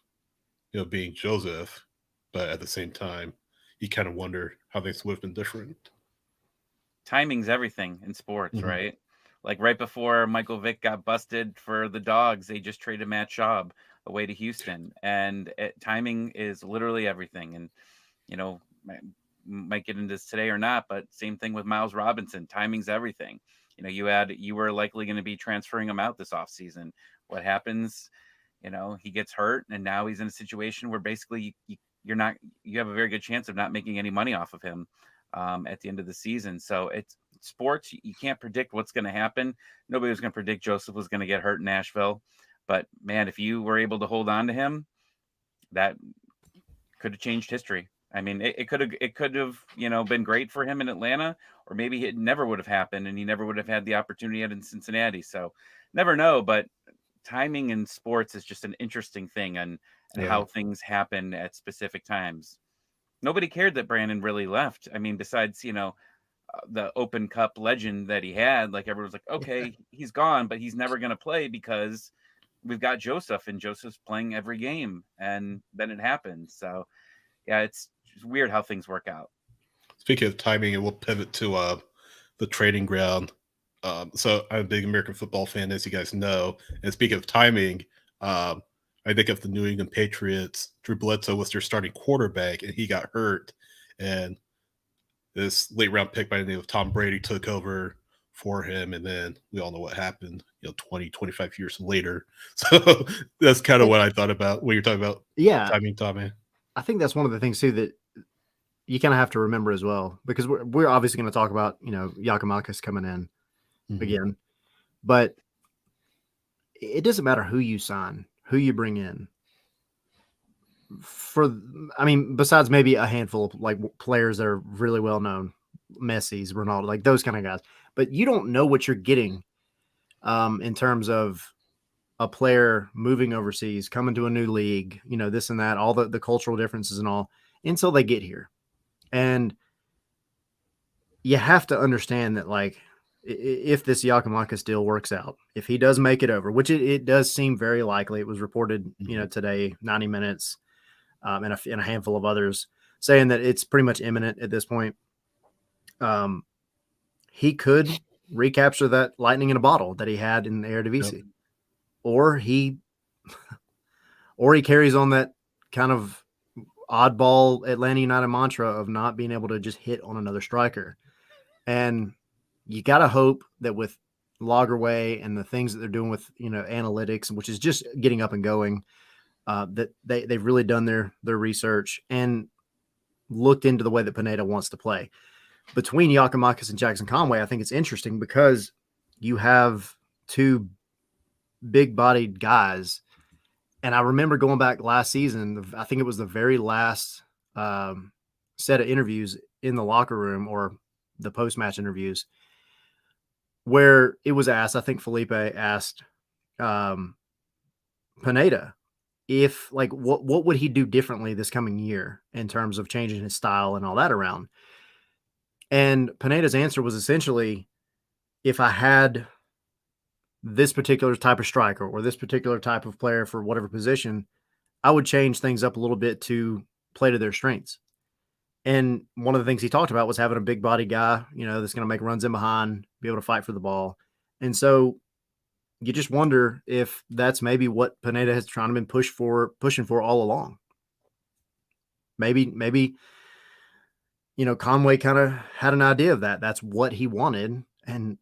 being Joseph, but at the same time, you kind of wonder how things would have been different. Timing's everything in sports, right? Like right before Michael Vick got busted for the Dogs, they just traded Matt Schaub away to Houston, and timing is literally everything. And might get into this today or not, but same thing with Miles Robinson. Timing's everything. You were likely going to be transferring him out this offseason. What happens? He gets hurt, and now he's in a situation where basically you have a very good chance of not making any money off of him at the end of the season. So it's sports. You can't predict what's going to happen. Nobody was going to predict Joseph was going to get hurt in Nashville. But man, if you were able to hold on to him, that could have changed history. I mean, it could have, been great for him in Atlanta, or maybe it never would have happened and he never would have had the opportunity in Cincinnati. So never know, but timing in sports is just an interesting thing, and how things happen at specific times. Nobody cared that Brandon really left. I mean, besides, the Open Cup legend that he had, like everyone's like, okay, he's gone, but he's never going to play because we've got Joseph, and Joseph's playing every game, and then it happened. So yeah, it's weird how things work out. Speaking of timing, and we'll pivot to the training ground. So I'm a big American football fan, as you guys know. And speaking of timing, I think of the New England Patriots. Drew Bledsoe was their starting quarterback, and he got hurt. And this late round pick by the name of Tom Brady took over for him. And then we all know what happened, 20, 25 years later. So that's kind of what I thought about when you're talking about timing, Tommy. I think that's one of the things, too, that you kind of have to remember as well, because we're obviously going to talk about, Giakoumakis coming in again, but it doesn't matter who you sign, who you bring in. Besides maybe a handful of like players that are really well known, Messi's, Ronaldo, like those kind of guys, but you don't know what you're getting in terms of a player moving overseas, coming to a new league, this and that, all the cultural differences and all, until they get here. And you have to understand that, like, if this Giakoumakis deal works out, if he does make it over, which it does seem very likely. It was reported, today, 90 Minutes, and a handful of others saying that it's pretty much imminent at this point. He could recapture that lightning in a bottle that he had in the Eredivisie, or he carries on that kind of oddball Atlanta United mantra of not being able to just hit on another striker. And you got to hope that with Lagerwey and the things that they're doing with, analytics, which is just getting up and going, that they've really done their research and looked into the way that Pineda wants to play. Between Giakoumakis and Jackson Conway, I think it's interesting because you have two big-bodied guys. And I remember going back last season, I think it was the very last set of interviews in the locker room, or the post-match interviews, where it was asked, I think Felipe asked Pineda if, like, what would he do differently this coming year in terms of changing his style and all that around. And Pineda's answer was essentially, if I had this particular type of striker or this particular type of player for whatever position, I would change things up a little bit to play to their strengths. And one of the things he talked about was having a big body guy, that's going to make runs in behind, be able to fight for the ball. And so you just wonder if that's maybe what Pineda has trying to been pushing for all along. Maybe, Conway kind of had an idea of that. That's what he wanted. And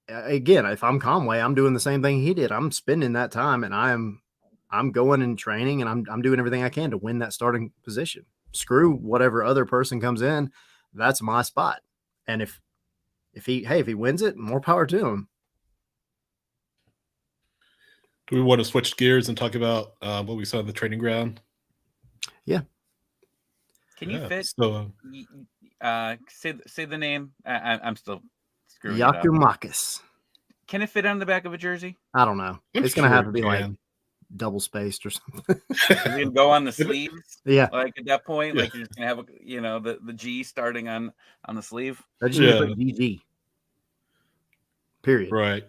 again, if I'm Conway, I'm doing the same thing he did. I'm spending that time, and I'm going and training, and I'm doing everything I can to win that starting position. Screw whatever other person comes in. That's my spot. And if he wins it, more power to him. Do we want to switch gears and talk about what we saw in the training ground? Yeah. Can you fit? So, say the name. I'm still screwing Giakoumakis. Can it fit on the back of a jersey? I don't know. It's going to have to be like double spaced or something. You can go on the sleeves. Yeah. Like at that point, like you're just gonna have the G starting on the sleeve. I just need to put GG. Period. Right.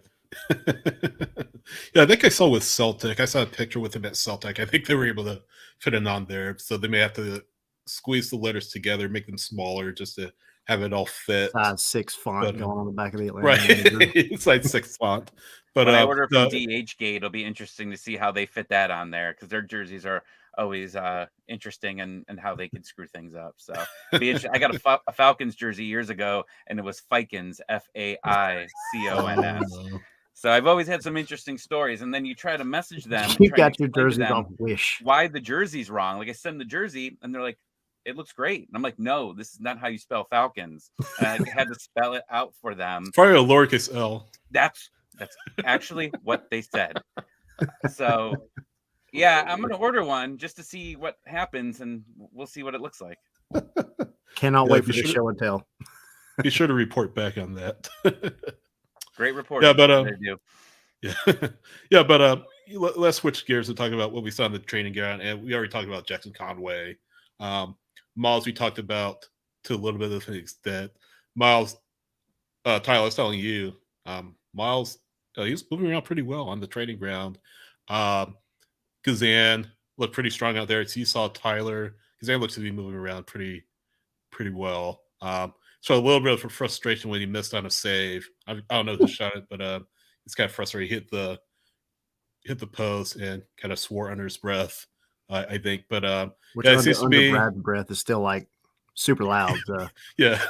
Yeah, I think I saw with Celtic. I saw a picture with him at Celtic. I think they were able to fit it on there. So they may have to squeeze the letters together, make them smaller just to have it all fit. Size 6 font going on the back of the Atlanta. Right. Size 6 font. But when I order from DHgate, it'll be interesting to see how they fit that on there, because their jerseys are always interesting and how they can screw things up. So I got a Falcons jersey years ago, and it was Fikens, Faicons. So I've always had some interesting stories. And then you try to message them. You got your jerseys off Wish. Why the jersey's wrong? Like, I send the jersey, and they're like, it looks great. And I'm like, no, this is not how you spell Falcons. And I had to spell it out for them. It's probably a lowercase L. That's actually what they said. So, yeah, I'm going to order one just to see what happens, and we'll see what it looks like. Cannot wait for the show and tell. Be sure to report back on that. Great reporting. Yeah, but yeah, but let's switch gears and talk about what we saw in the training ground. And we already talked about Jackson Conway. Miles, we talked about to a little bit of things that Miles, Tyler, I was telling you, Miles, he was moving around pretty well on the training ground. Gazan looked pretty strong out there. As you saw Tyler, Gazan looks to be moving around pretty well. So a little bit of frustration when he missed on a save. I don't know who shot it, but it's kind of frustrating. He hit the post and kind of swore under his breath, I think. But which under Brad's breath is still like super loud. So. Yeah,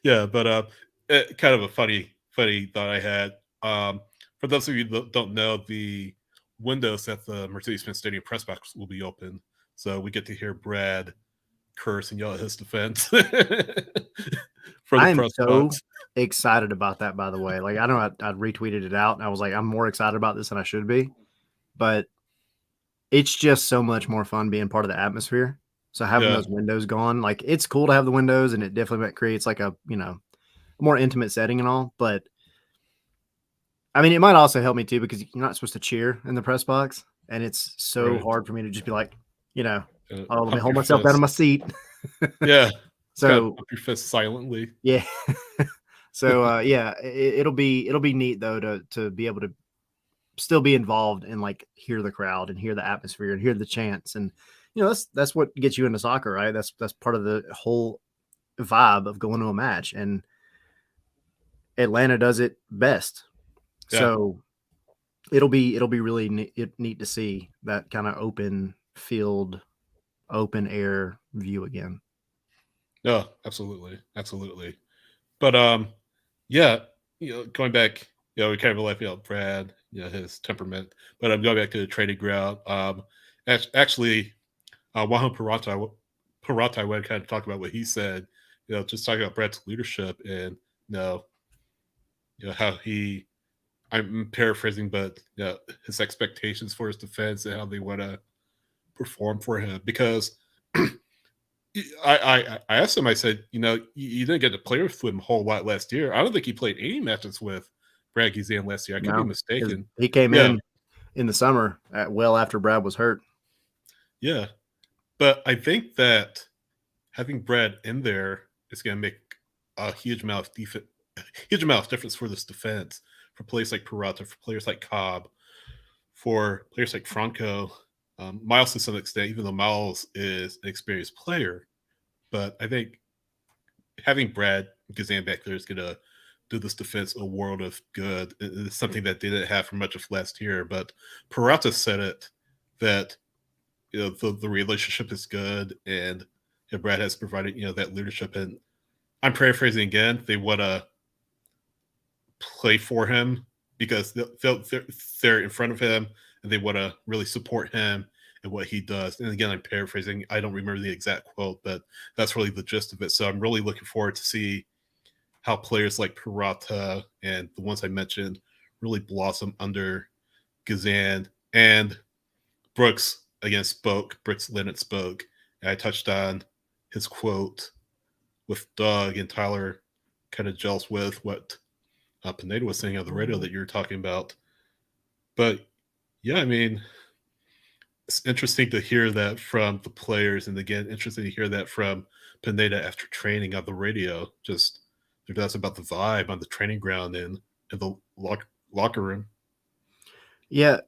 yeah. But kind of a funny thought I had. For those of you that don't know, the windows at the Mercedes-Benz Stadium press box will be open, so we get to hear Brad curse and yell at his defense. I'm so excited about that, by the way. Like, I know I retweeted it out and I was like, I'm more excited about this than I should be, but it's just so much more fun being part of the atmosphere. So having those windows gone, like, it's cool to have the windows, and it definitely creates like a, more intimate setting and all, but I mean, it might also help me too, because you're not supposed to cheer in the press box, and it's so hard for me to just be like, let me hold myself out of my seat. Yeah. So pump your fist silently. Yeah. So it'll be neat though to be able to still be involved and like hear the crowd and hear the atmosphere and hear the chants, and that's what gets you into soccer, right? That's part of the whole vibe of going to a match, and Atlanta does it best. Yeah. So it'll be really neat to see that kind of open field, open air view again. No, absolutely. But yeah, going back, we kind of left out Brad, his temperament. But I'm going back to the training ground. Actually, Waham Parata went kind of talk about what he said. Just talking about Brad's leadership and how he. I'm paraphrasing, but his expectations for his defense and how they want to perform for him. Because I asked him, I said, you didn't get to play with him a whole lot last year. I don't think he played any matches with Brad Guzan last year. I could be mistaken. He came in the summer well after Brad was hurt. Yeah. But I think that having Brad in there is going to make a huge amount of difference for this defense. For players like Peralta, for players like Cobb, for players like Franco, Miles to some extent, even though Miles is an experienced player. But I think having Brad Guzan back there is going to do this defense a world of good. It's something that they didn't have for much of last year. But Peralta said it, that the relationship is good, and Brad has provided that leadership. And I'm paraphrasing again, they want to play for him because they're in front of him, and they want to really support him and what he does. And again, I'm paraphrasing. I don't remember the exact quote, but that's really the gist of it. So I'm really looking forward to see how players like Peralta and the ones I mentioned really blossom under Guzan. And Brooks Lennon spoke. And I touched on his quote with Doug, and Tyler kind of gels with what Pineda was saying on the radio that you were talking about. But yeah, I mean, it's interesting to hear that from the players, and again, interesting to hear that from Pineda after training on the radio. Just that's about the vibe on the training ground and in the locker room. Yeah,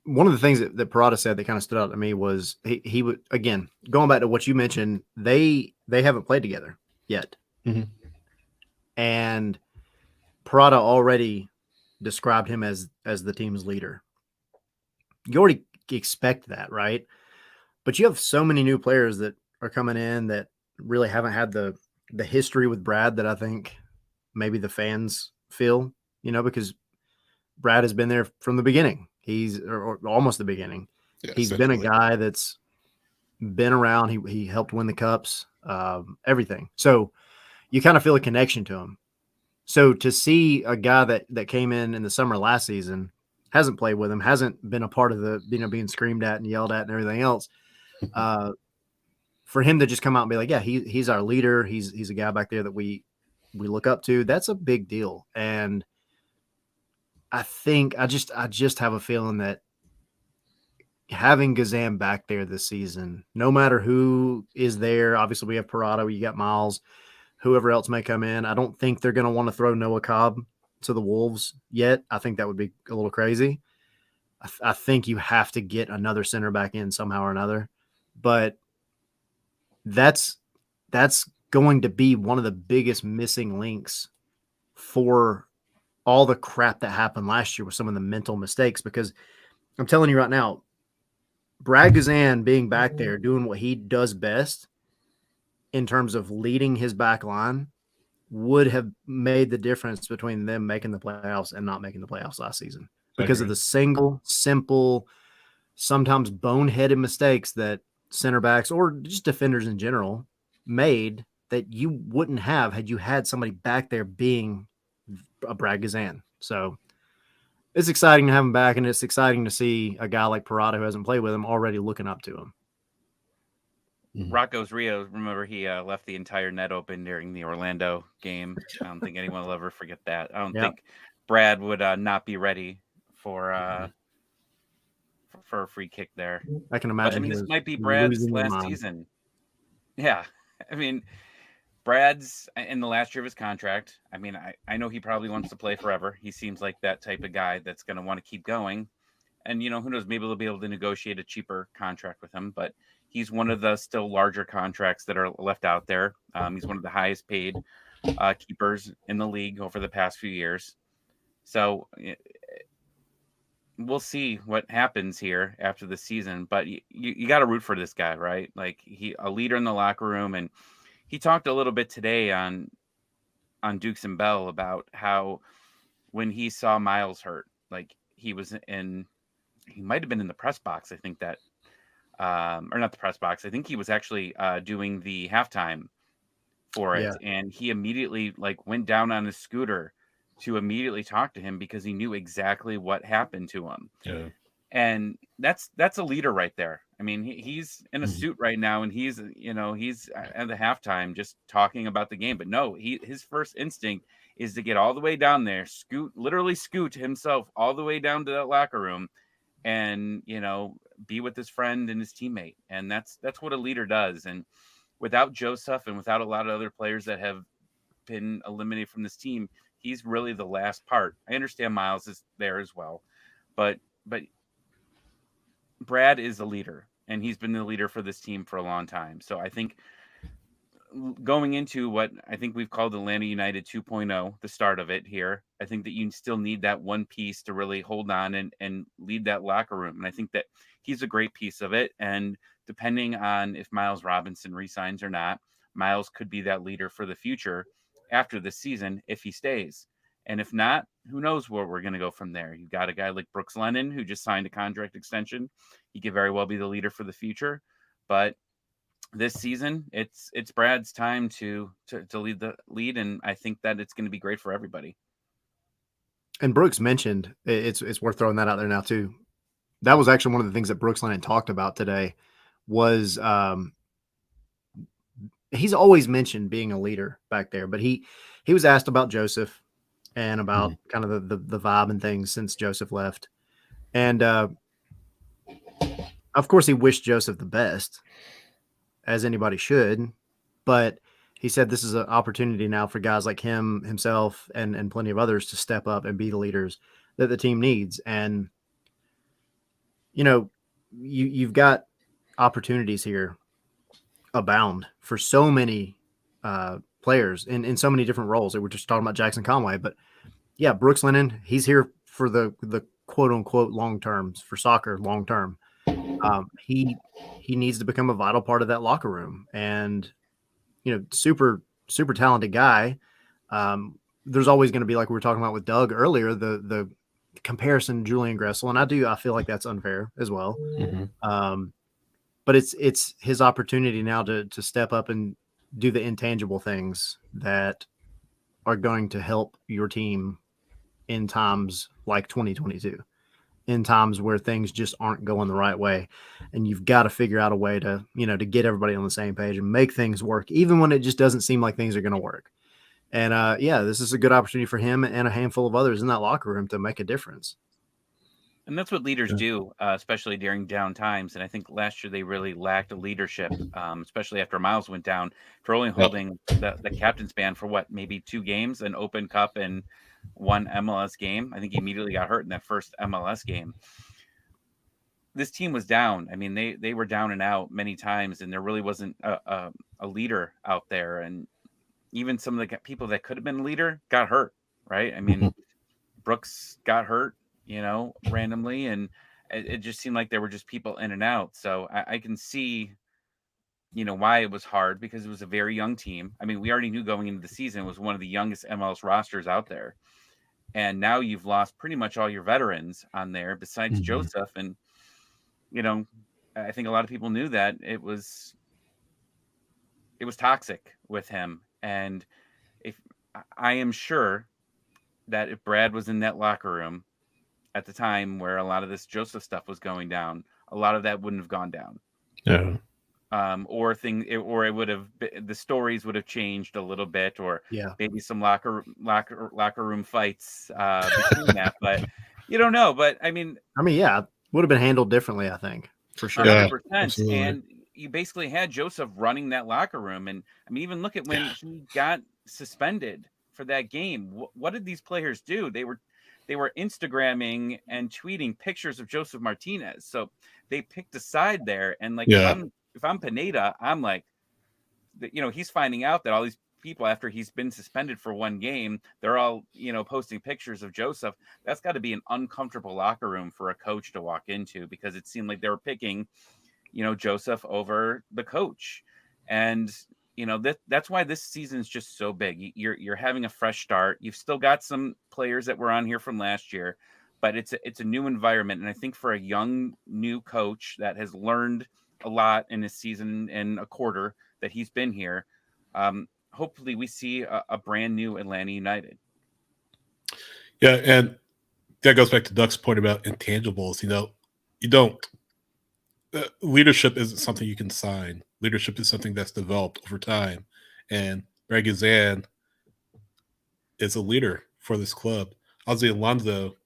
one of the things that Parada said that kind of stood out to me was he would, again, going back to what you mentioned, they haven't played together yet, and Parada already described him as the team's leader. You already expect that, right? But you have so many new players that are coming in that really haven't had the history with Brad that I think maybe the fans feel, because Brad has been there from the beginning. Or almost the beginning. Yeah, he's been a guy that's been around. He helped win the cups, everything. So you kind of feel a connection to him. So to see a guy that came in the summer last season hasn't played with him, hasn't been a part of the, being screamed at and yelled at and everything else. For him to just come out and be like, yeah, he's our leader. He's a guy back there that we look up to. That's a big deal. And I think I just have a feeling that having Gazan back there this season, no matter who is there, obviously we have Parado, you got Miles, whoever else may come in. I don't think they're going to want to throw Noah Cobb to the Wolves yet. I think that would be a little crazy. I think you have to get another center back in somehow or another, but that's going to be one of the biggest missing links for all the crap that happened last year with some of the mental mistakes, because I'm telling you right now, Brad Gazan being back there doing what he does best in terms of leading his back line would have made the difference between them making the playoffs and not making the playoffs last season, because of the single, simple, sometimes boneheaded mistakes that center backs or just defenders in general made that you wouldn't have had you had somebody back there being a Brad Gazan. So it's exciting to have him back, and it's exciting to see a guy like Parada, who hasn't played with him, already looking up to him. Rocco's Rio, remember he left the entire net open during the Orlando game. I don't think anyone will ever forget that. I don't think Brad would not be ready for a free kick there. I can imagine. But, this might be Brad's last season. Yeah, I mean, Brad's in the last year of his contract. I mean, I know he probably wants to play forever. He seems like that type of guy that's going to want to keep going. And, who knows, maybe they'll be able to negotiate a cheaper contract with him. But he's one of the still larger contracts that are left out there. He's one of the highest paid keepers in the league over the past few years. So we'll see what happens here after the season. But you got to root for this guy, right? Like, a leader in the locker room. And he talked a little bit today on Dukes and Bell about how when he saw Miles hurt, like he might have been in the press box. I think that, or not the press box. I think he was actually doing the halftime for it. Yeah. And he immediately went down on his scooter to immediately talk to him because he knew exactly what happened to him. Yeah. And that's a leader right there. I mean, he's in a suit right now, and he's at the halftime just talking about the game. But no, his first instinct is to get all the way down there, literally scoot himself all the way down to that locker room, and be with his friend and his teammate. And that's what a leader does. And without Joseph and without a lot of other players that have been eliminated from this team, he's really the last part. I understand Miles is there as well, but Brad is a leader, and he's been the leader for this team for a long time. So I think going into what I think we've called Atlanta United 2.0, the start of it here, I think that you still need that one piece to really hold on and lead that locker room. And I think that he's a great piece of it. And depending on if Miles Robinson resigns or not, Miles could be that leader for the future after this season if he stays. And if not, who knows where we're going to go from there. You've got a guy like Brooks Lennon, who just signed a contract extension. He could very well be the leader for the future. But this season, it's Brad's time to lead, and I think that it's going to be great for everybody. And Brooks mentioned, it's worth throwing that out there now too. That was actually one of the things that Brooks Lennon talked about today was he's always mentioned being a leader back there, but he was asked about Joseph and about kind of the vibe and things since Joseph left. And of course he wished Joseph the best, as anybody should, but he said this is an opportunity now for guys like himself and plenty of others to step up and be the leaders that the team needs. And, you've got opportunities here abound for so many players in so many different roles. We're just talking about Jackson Conway, but yeah, Brooks Lennon, he's here for the quote unquote long terms, for soccer long term. He needs to become a vital part of that locker room, and super talented guy. There's always going to be, like we were talking about with Doug earlier, the comparison to Julian Gressel, and I feel like that's unfair as well. But it's his opportunity now to step up and do the intangible things that are going to help your team in times like 2022. in times where things just aren't going the right way. And you've got to figure out a way to, to get everybody on the same page and make things work, even when it just doesn't seem like things are going to work. And this is a good opportunity for him and a handful of others in that locker room to make a difference. And that's what leaders do, especially during down times. And I think last year they really lacked a leadership, especially after Miles went down, for only holding the captain's band for maybe 2 games, an Open Cup and 1 MLS game. I think he immediately got hurt in that first MLS game. This team was down. I mean, they were down and out many times, and there really wasn't a leader out there. And even some of the people that could have been a leader got hurt, right? I mean, Brooks got hurt, randomly, and it just seemed like there were just people in and out. So I can see, why it was hard, because it was a very young team. I mean, we already knew going into the season it was one of the youngest MLS rosters out there. And now you've lost pretty much all your veterans on there besides Joseph. And, I think a lot of people knew that it was toxic with him. And if I am sure that if Brad was in that locker room at the time where a lot of this Joseph stuff was going down, a lot of that wouldn't have gone down. Yeah. Or it would have, the stories would have changed a little bit, or maybe some locker room fights between that. But you don't know. But I mean, would have been handled differently, I think, for sure. 100%. And you basically had Joseph running that locker room. And I mean, even look at when he got suspended for that game. What did these players do? They were Instagramming and tweeting pictures of Joseph Martinez. So they picked a side there. And if I'm Pineda, I'm like, he's finding out that all these people, after he's been suspended for 1 game, they're all, posting pictures of Joseph. That's got to be an uncomfortable locker room for a coach to walk into, because it seemed like they were picking, Joseph over the coach. And, that's why this season is just so big. You're having a fresh start. You've still got some players that were on here from last year, but it's a new environment. And I think for a young, new coach that has learned a lot in his season and a quarter that he's been here, hopefully we see a brand new Atlanta United. Yeah, and that goes back to Doug's point about intangibles. You don't leadership isn't something you can sign. Leadership is something that's developed over time, and Greg Gazan is a leader for this club. Ozzy Alonso,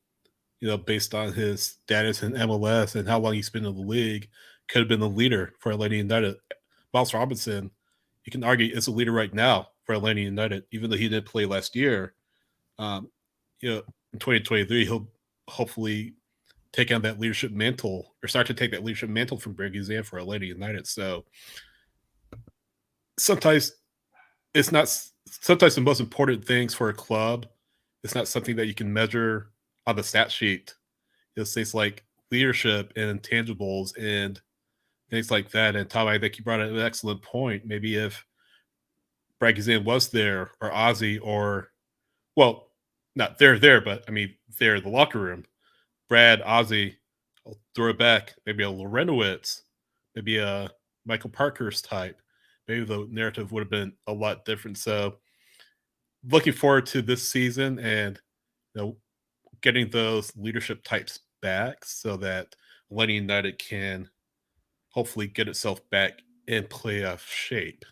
based on his status in MLS and how long he's been in the league, could have been the leader for Atlanta United. Miles Robinson, you can argue, is a leader right now for Atlanta United, even though he didn't play last year. In 2023, he'll hopefully take on that leadership mantle, or start to take that leadership mantle from Greg Gazan for Atlanta United. So sometimes the most important things for a club, it's not something that you can measure on the stat sheet. It's things like leadership and intangibles and things like that. And Tom, I think you brought up an excellent point. Maybe if Brad Gazan was there, or Ozzy, or, well, not there, but I mean, there in the locker room, Brad, Ozzy, I'll throw it back, maybe a Lorenowitz, maybe a Michael Parkhurst type, maybe the narrative would have been a lot different. So looking forward to this season and getting those leadership types back so that Atlanta United can hopefully get itself back in playoff shape.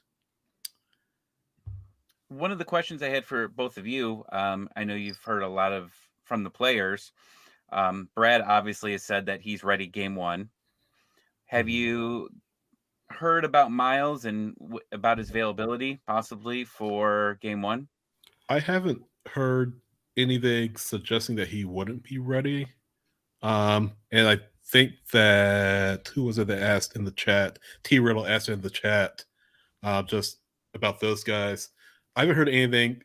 One of the questions I had for both of you, I know you've heard a lot from the players. Brad obviously has said that he's ready game 1. Have you heard about Miles and about his availability possibly for game 1? I haven't heard anything suggesting that he wouldn't be ready. And I think that, who was it that asked in the chat? T. Riddle asked in the chat just about those guys. I haven't heard anything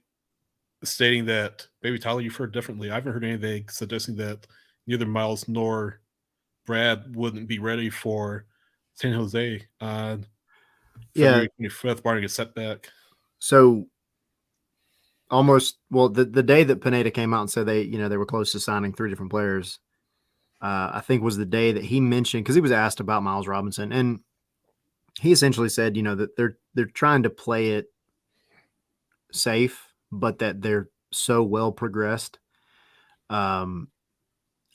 stating that. Maybe Tyler, you've heard differently. I haven't heard anything suggesting that neither Miles nor Brad wouldn't be ready for San Jose on February 25th, barring a setback. So the day that Pineda came out and said they were close to signing 3 different players, I think was the day that he mentioned, because he was asked about Miles Robinson, and he essentially said, that they're trying to play it safe, but that they're so well progressed.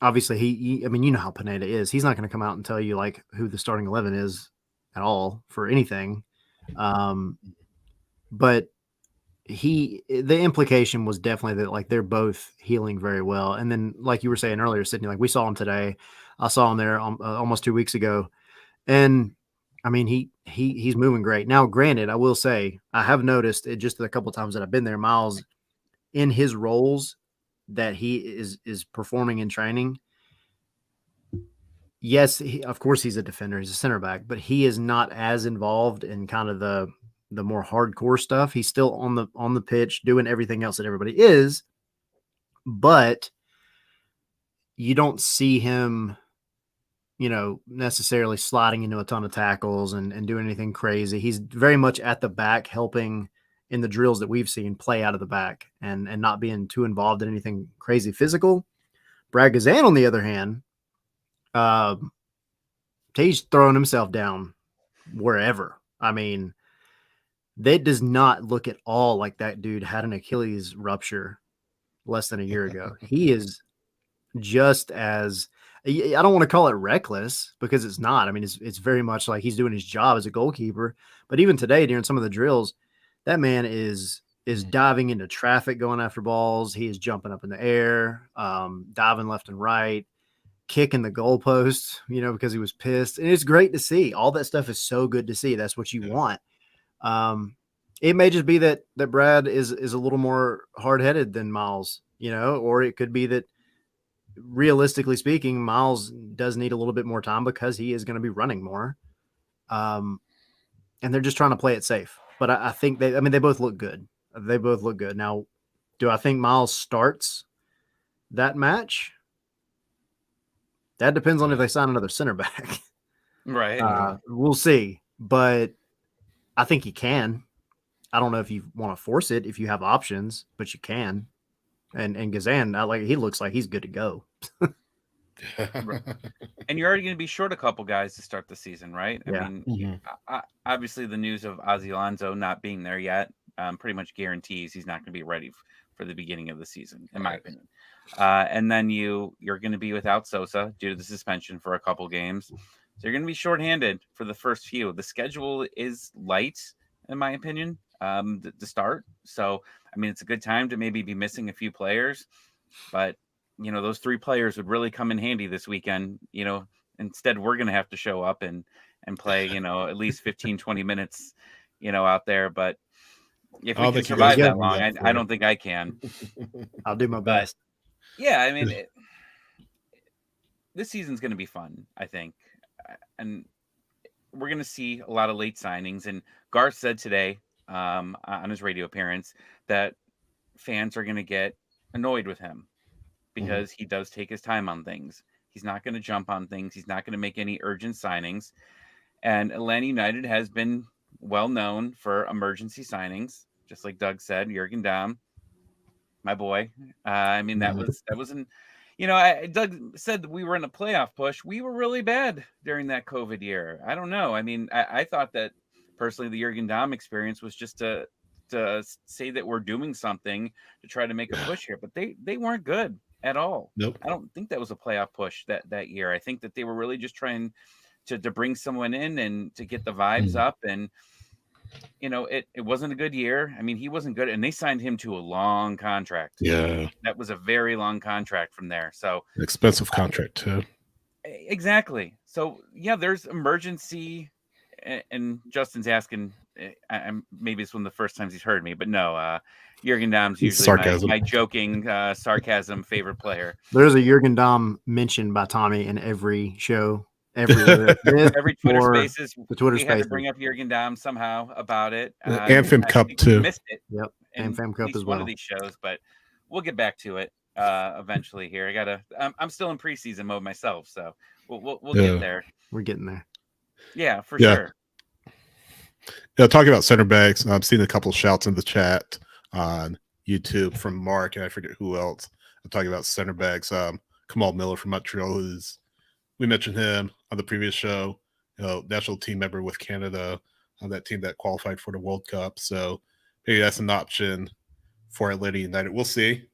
obviously he I mean, you know how Pineda is. He's not going to come out and tell you like who the starting 11 is at all for anything. But the implication was definitely that like they're both healing very well. And then like you were saying earlier, Sydney, like we saw him today. I saw him there almost 2 weeks ago. And I mean, he's moving great. Now, granted, I will say I have noticed it just a couple of times that I've been there, Miles, in his roles that he is performing in training. Yes, of course he's a defender, he's a center back, but he is not as involved in kind of the more hardcore stuff. He's still on the pitch doing everything else that everybody is, but you don't see him, necessarily sliding into a ton of tackles and doing anything crazy. He's very much at the back, helping in the drills that we've seen play out of the back and not being too involved in anything crazy physical. Brad Gazan, on the other hand, he's throwing himself down wherever. I mean, that does not look at all like that dude had an Achilles rupture less than a year ago. He is just as, I don't want to call it reckless because it's not. I mean, it's very much like he's doing his job as a goalkeeper. But even today, during some of the drills, that man is diving into traffic, going after balls. He is jumping up in the air, diving left and right, kicking the goalposts, because he was pissed. And it's great to see. All that stuff is so good to see. That's what you want. It may just be that Brad is a little more hard-headed than Miles, or it could be that realistically speaking, Miles does need a little bit more time because he is going to be running more. And they're just trying to play it safe. But I think they both look good. They both look good. Now, do I think Miles starts that match? That depends on if they sign another center back. Right. We'll see. But I think he can. I don't know if you want to force it if you have options, but you can. And Gazan, he looks like he's good to go. Right. And you're already going to be short a couple guys to start the season, right? Yeah. I mean, obviously the news of Ozzy Alonso not being there yet pretty much guarantees he's not going to be ready for the beginning of the season, in my opinion. And then you're going to be without Sosa due to the suspension for a couple games. So you're going to be shorthanded for the first few. The schedule is light, in my opinion, to start. So, I mean, it's a good time to maybe be missing a few players, but those 3 players would really come in handy this weekend. Instead we're going to have to show up and play, at least 15, 20 minutes, out there. But if we can survive that long, I don't think I can. I'll do my best. Yeah. I mean, this season's going to be fun, I think. And we're going to see a lot of late signings. And Garth said today on his radio appearance that fans are going to get annoyed with him because he does take his time on things. He's not going to jump on things. He's not going to make any urgent signings. And Atlanta United has been well known for emergency signings, just like Doug said. Jurgen Damm, my boy. That wasn't. Doug said that we were in a playoff push. We were really bad during that COVID year. I don't know. I mean, I thought that personally the Jurgen Damm experience was just to say that we're doing something to try to make a push here, but they weren't good at all. Nope. I don't think that was a playoff push that year. I think that they were really just trying to bring someone in and to get the vibes up. And, it wasn't a good year. I mean, he wasn't good. And they signed him to a long contract. Yeah. That was a very long contract from there. So expensive contract too. Exactly. So yeah, there's emergency. And Justin's asking, maybe it's one of the first times he's heard me, but no, Jurgen Damm's usually my joking sarcasm favorite player. There's a Jurgen Damm mentioned by Tommy in every show, every Twitter Spaces. The Twitter Spaces. Had to bring up Jurgen Damm somehow about it. Anthem Cup too. Missed it. Yep, Anthem Cup as well. One of these shows, but we'll get back to it eventually. Here, I'm still in preseason mode myself, so we'll get there. We're getting there. Yeah, for sure. Yeah, talking about center backs, I've seen a couple of shouts in the chat on YouTube from Mark, and I forget who else. I'm talking about center backs. Kamal Miller from Montreal, we mentioned him on the previous show. National team member with Canada on that team that qualified for the World Cup. So maybe that's an option for Atlanta United. We'll see.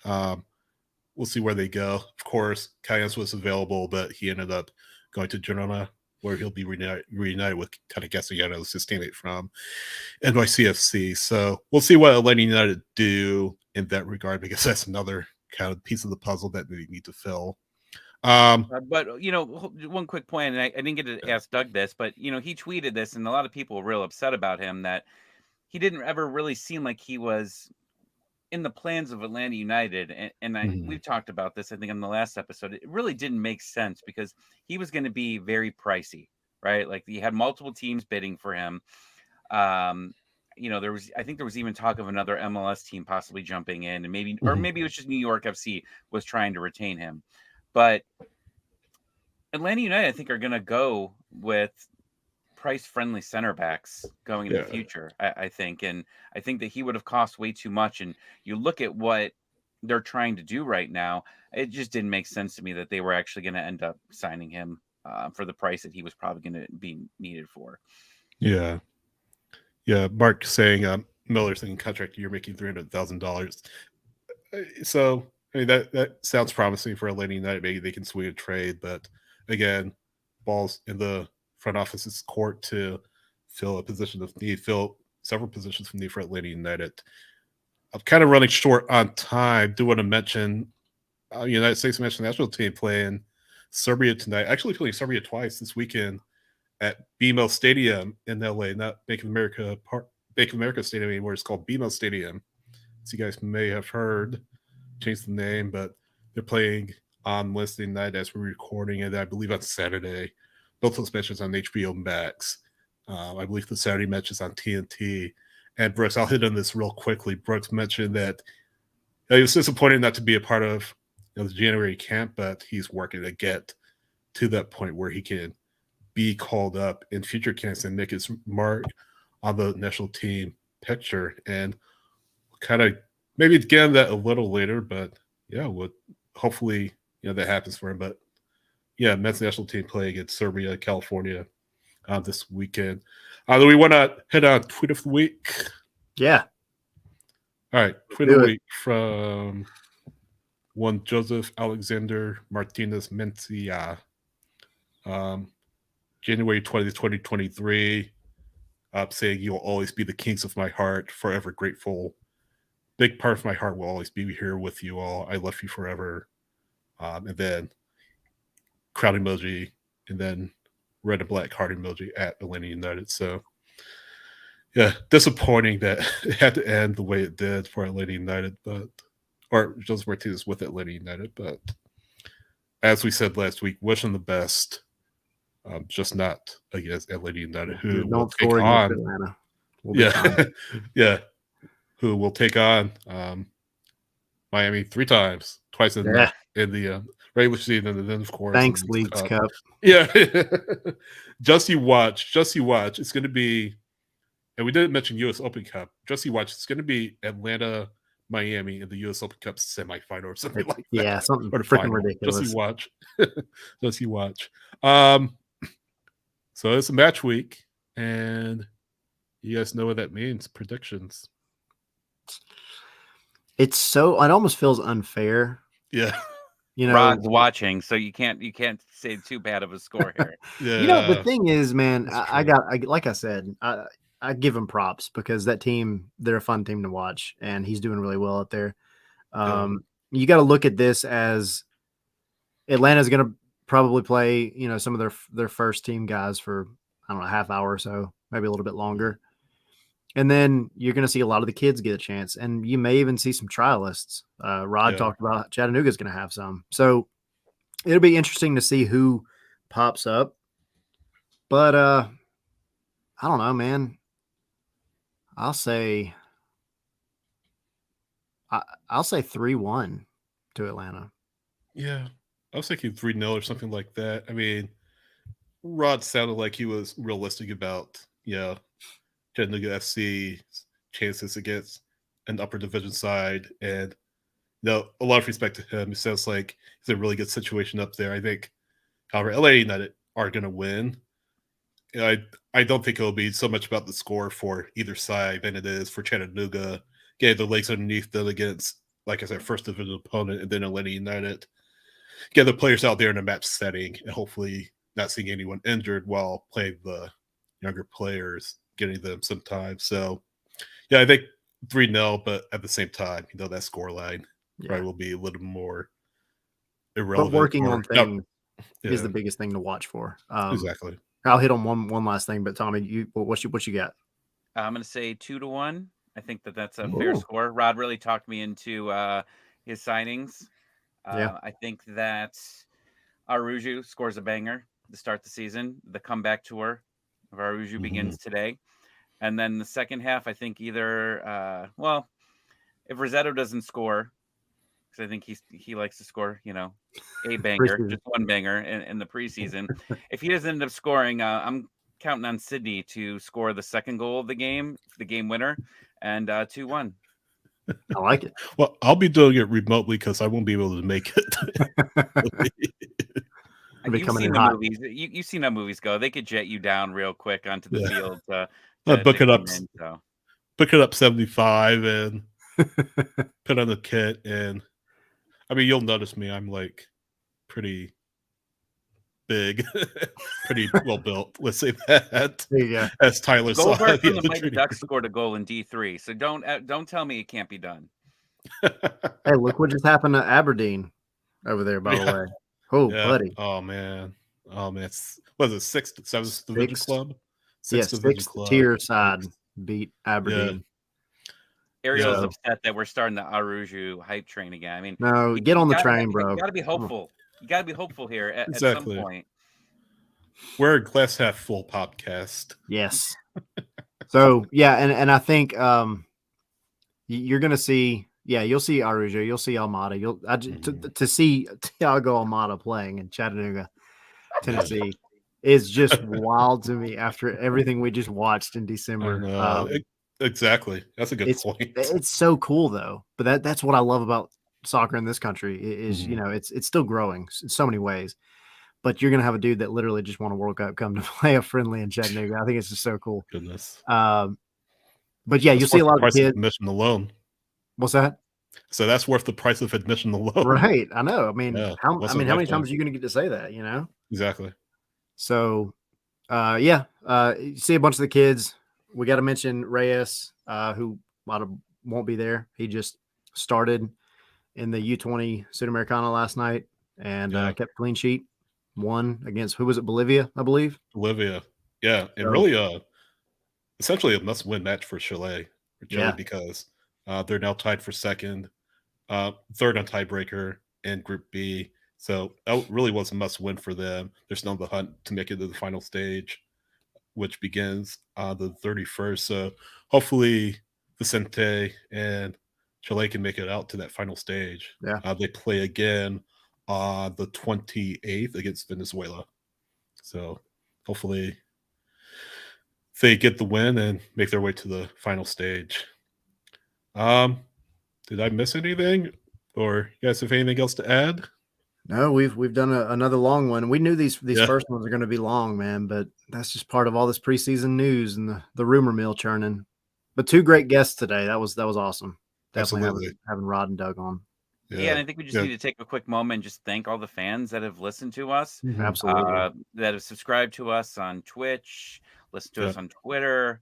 We'll we'll see where they go. Of course, Cayens was available, but he ended up going to Girona, where he'll be reunited with kind of Castellanos, his teammate from NYCFC. So we'll see what Atlanta United do in that regard, because that's another kind of piece of the puzzle that they need to fill. But you know, one quick point, and I didn't get to ask Doug this, but you know, he tweeted this, and a lot of people were real upset about him that he didn't ever really seem like he was in the plans of Atlanta United. And we've talked about this, I think, in the last episode. It really didn't make sense because he was going to be very pricey, right? Like, he had multiple teams bidding for him. You know, I think there was even talk of another MLS team possibly jumping in, and maybe it was just New York FC was trying to retain him. But Atlanta United, I think, are going to go with price-friendly center backs going in the future, I think. And I think that he would have cost way too much. And you look at what they're trying to do right now, it just didn't make sense to me that they were actually going to end up signing him for the price that he was probably going to be needed for. Yeah. Yeah, Mark saying Miller's thinking contract year making $300,000. So I mean, that sounds promising for Atlanta United. Maybe they can swing a trade, but again, balls in the front office's court to fill a position of need, fill several positions of need for Atlanta United. I'm kind of running short on time. Do want to mention United States national team playing Serbia tonight. Actually playing Serbia twice this weekend at BMO Stadium in LA, not Bank of America Stadium anymore. It's called BMO Stadium. As you guys may have heard, changed the name, but they're playing on Wednesday night as we're recording it. I believe on Saturday. Both those matches on HBO Max. I believe the Saturday match is on TNT. And Brooks, I'll hit on this real quickly. Brooks mentioned that he was disappointed not to be a part of the January camp, but he's working to get to that point where he can be called up in future camps and make his mark on the national team picture. And kind of maybe get that a little later, but yeah, hopefully that happens for him. But yeah, men's national team play against Serbia, California this weekend. Do we want to hit on tweet of the week? Yeah. All right, tweet of the week from one Joseph Alexander Martinez Mencia. January 20th, 2023, saying, "You'll always be the kings of my heart, forever grateful. Big part of my heart will always be here with you all. I love you forever." And then crowd emoji, and then red and black heart emoji at Atlanta United. So, yeah, disappointing that it had to end the way it did for Atlanta United, or Joseph Martinez with Atlanta United. But as we said last week, wish them the best. Just not against Atlanta United, who will take on Atlanta. Who will take on Miami twice in the regular season, and then of course thanks Leagues Cup. Yeah, just you watch. It's going to be, and we didn't mention U.S. Open Cup. Just you watch. It's going to be Atlanta, Miami in the U.S. Open Cup semifinal or something like that. Yeah, something freaking ridiculous. Just you watch. So it's a match week, and you guys know what that means. Predictions. It almost feels unfair. Yeah. Rod's watching, so you can't say too bad of a score here. Yeah. The thing is, man, like I said, I give him props because that team, they're a fun team to watch, and he's doing really well out there. You got to look at this as Atlanta's going to probably play, some of their first team guys for, I don't know, a half hour or so, maybe a little bit longer. And then you're going to see a lot of the kids get a chance, and you may even see some trialists. Rod talked about Chattanooga's going to have some. So it'll be interesting to see who pops up. But I don't know, man. I'll say 3-1 to Atlanta. Yeah. I was thinking 3-0 or something like that. I mean, Rod sounded like he was realistic about, Chattanooga FC chances against an upper division side. And, a lot of respect to him. It sounds like it's a really good situation up there. I think, however, LA United are going to win. I don't think it'll be so much about the score for either side than it is for Chattanooga getting the legs underneath them against like I said, first division opponent, and then Atlanta United. Get the players out there in a match setting, and hopefully not seeing anyone injured while playing the younger players, getting them some time. So, yeah, I think 3-0, but at the same time, that scoreline probably will be a little more irrelevant. But working on things is the biggest thing to watch for. Exactly. I'll hit on one last thing, but Tommy, what you got? I'm going to say 2-1. I think that's a fair score. Rod really talked me into his signings. I think that Aruju scores a banger to start the season. The comeback tour of Aruju begins today. And then the second half, I think either, if Rossetto doesn't score, because I think he likes to score, a banger, just one banger in the preseason. If he doesn't end up scoring, I'm counting on Sydney to score the second goal of the game winner, and 2-1. I like it. Well, I'll be doing it remotely because I won't be able to make it. You've seen the movies. You've seen how movies go. They could jet you down real quick onto the field. Book it up. Book it up 75 and put on the kit. And I mean, you'll notice me. I'm like pretty big, pretty well built. Let's say that. There you go. As Tyler saw. Goldberg from the Mighty Ducks scored a goal in D3. So don't tell me it can't be done. Hey, look what just happened to Aberdeen over there, by the way. Oh, buddy. Oh man. Was it 6th, 7th division club? Sixth tier side beat Aberdeen. Ariel's upset that we're starting the Aruju hype train again. I mean, no, get on the train, bro. You got to be hopeful. You got to be hopeful here at some point. We're a glass half full podcast. Yes. So and I think you're gonna see. Yeah, you'll see Arujo, you'll see Almada. To see Thiago Almada playing in Chattanooga, Tennessee, is just wild to me after everything we just watched in December. Exactly, that's a good point. It's so cool though, but that's what I love about soccer in this country is it's still growing in so many ways. But you're gonna have a dude that literally just won a World Cup come to play a friendly in Chattanooga. I think it's just so cool. Goodness. But yeah, you'll see a lot of kids. Admission alone. What's that? So that's worth the price of admission alone. Right. I know. I mean, how many times are you going to get to say that, Exactly. So, you see a bunch of the kids. We got to mention Reyes, who won't be there. He just started in the U20 Sudamericana last night and kept clean sheet. Won against, who was it? Bolivia, I believe. Bolivia. Yeah. And really, essentially a must-win match for Chile because they're now tied for second, third on tiebreaker in Group B. So that really was a must-win for them. They're still on the hunt to make it to the final stage, which begins the 31st. So hopefully Vicente and Chile can make it out to that final stage. Yeah. They play again on the 28th against Venezuela. So hopefully they get the win and make their way to the final stage. Did I miss anything, or you guys have anything else to add? No, we've done another long one. We knew these first ones are going to be long, man, but that's just part of all this preseason news and the rumor mill churning. But 2 great guests today. That was awesome. Definitely having Rod and Doug on. Yeah, and I think we just need to take a quick moment and just thank all the fans that have listened to us. Absolutely. That have subscribed to us on Twitch, listen to us on Twitter,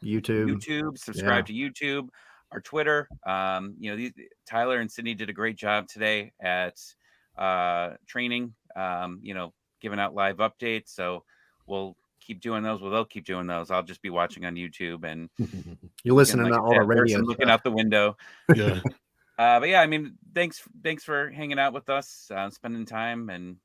YouTube, subscribe to YouTube, our Twitter. Tyler and Sydney did a great job today at training, giving out live updates. So we'll keep doing those. Well, they'll keep doing those. I'll just be watching on YouTube and you're listening to all the radio, looking out the window. Yeah. But yeah, I mean, thanks for hanging out with us, spending time, and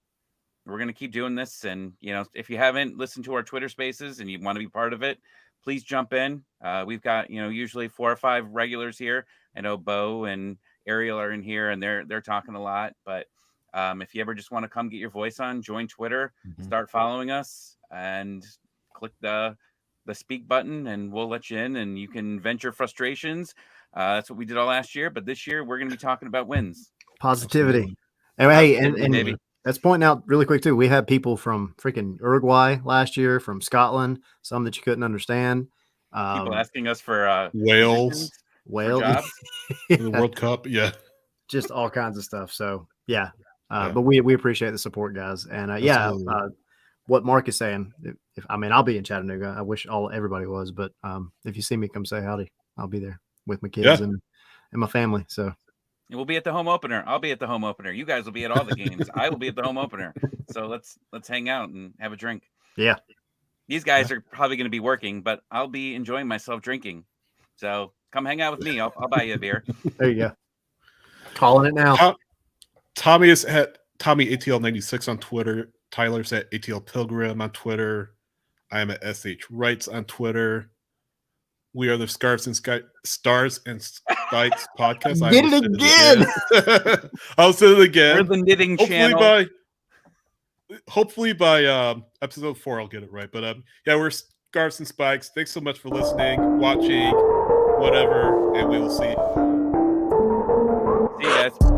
we're going to keep doing this. And, if you haven't listened to our Twitter spaces and you want to be part of it, please jump in. We've got, usually 4 or 5 regulars here. I know Bo and Ariel are in here and they're talking a lot, but if you ever just want to come get your voice on, join Twitter, start following us and click the speak button and we'll let you in and you can vent your frustrations. That's what we did all last year, but this year we're going to be talking about wins. Positivity. Hey, and let's point out really quick too. We had people from freaking Uruguay last year, from Scotland, some that you couldn't understand. People asking us for Wales. Well, the World Cup, yeah, just all kinds of stuff. So yeah, but we appreciate the support, guys, and what Mark is saying. If I mean, I'll be in Chattanooga. I wish everybody was, but if you see me, come say howdy. I'll be there with my kids and my family. So we'll be at the home opener. I'll be at the home opener. You guys will be at all the games. I will be at the home opener. So let's hang out and have a drink. Yeah. These guys are probably going to be working, but I'll be enjoying myself drinking. So come hang out with me. I'll buy you a beer. There you go. Calling it now. Tommy is at Tommy ATL96 on Twitter. Tyler's at ATL Pilgrim on Twitter. I am at SH Wrights on Twitter. We are the Scarves and Stars and Spikes podcast. Did it again. I'll say it again. We're the knitting channel. Hopefully by episode 4, I'll get it right. But we're Scarves and Spikes. Thanks so much for listening, watching, whatever, and we will see you. See you guys.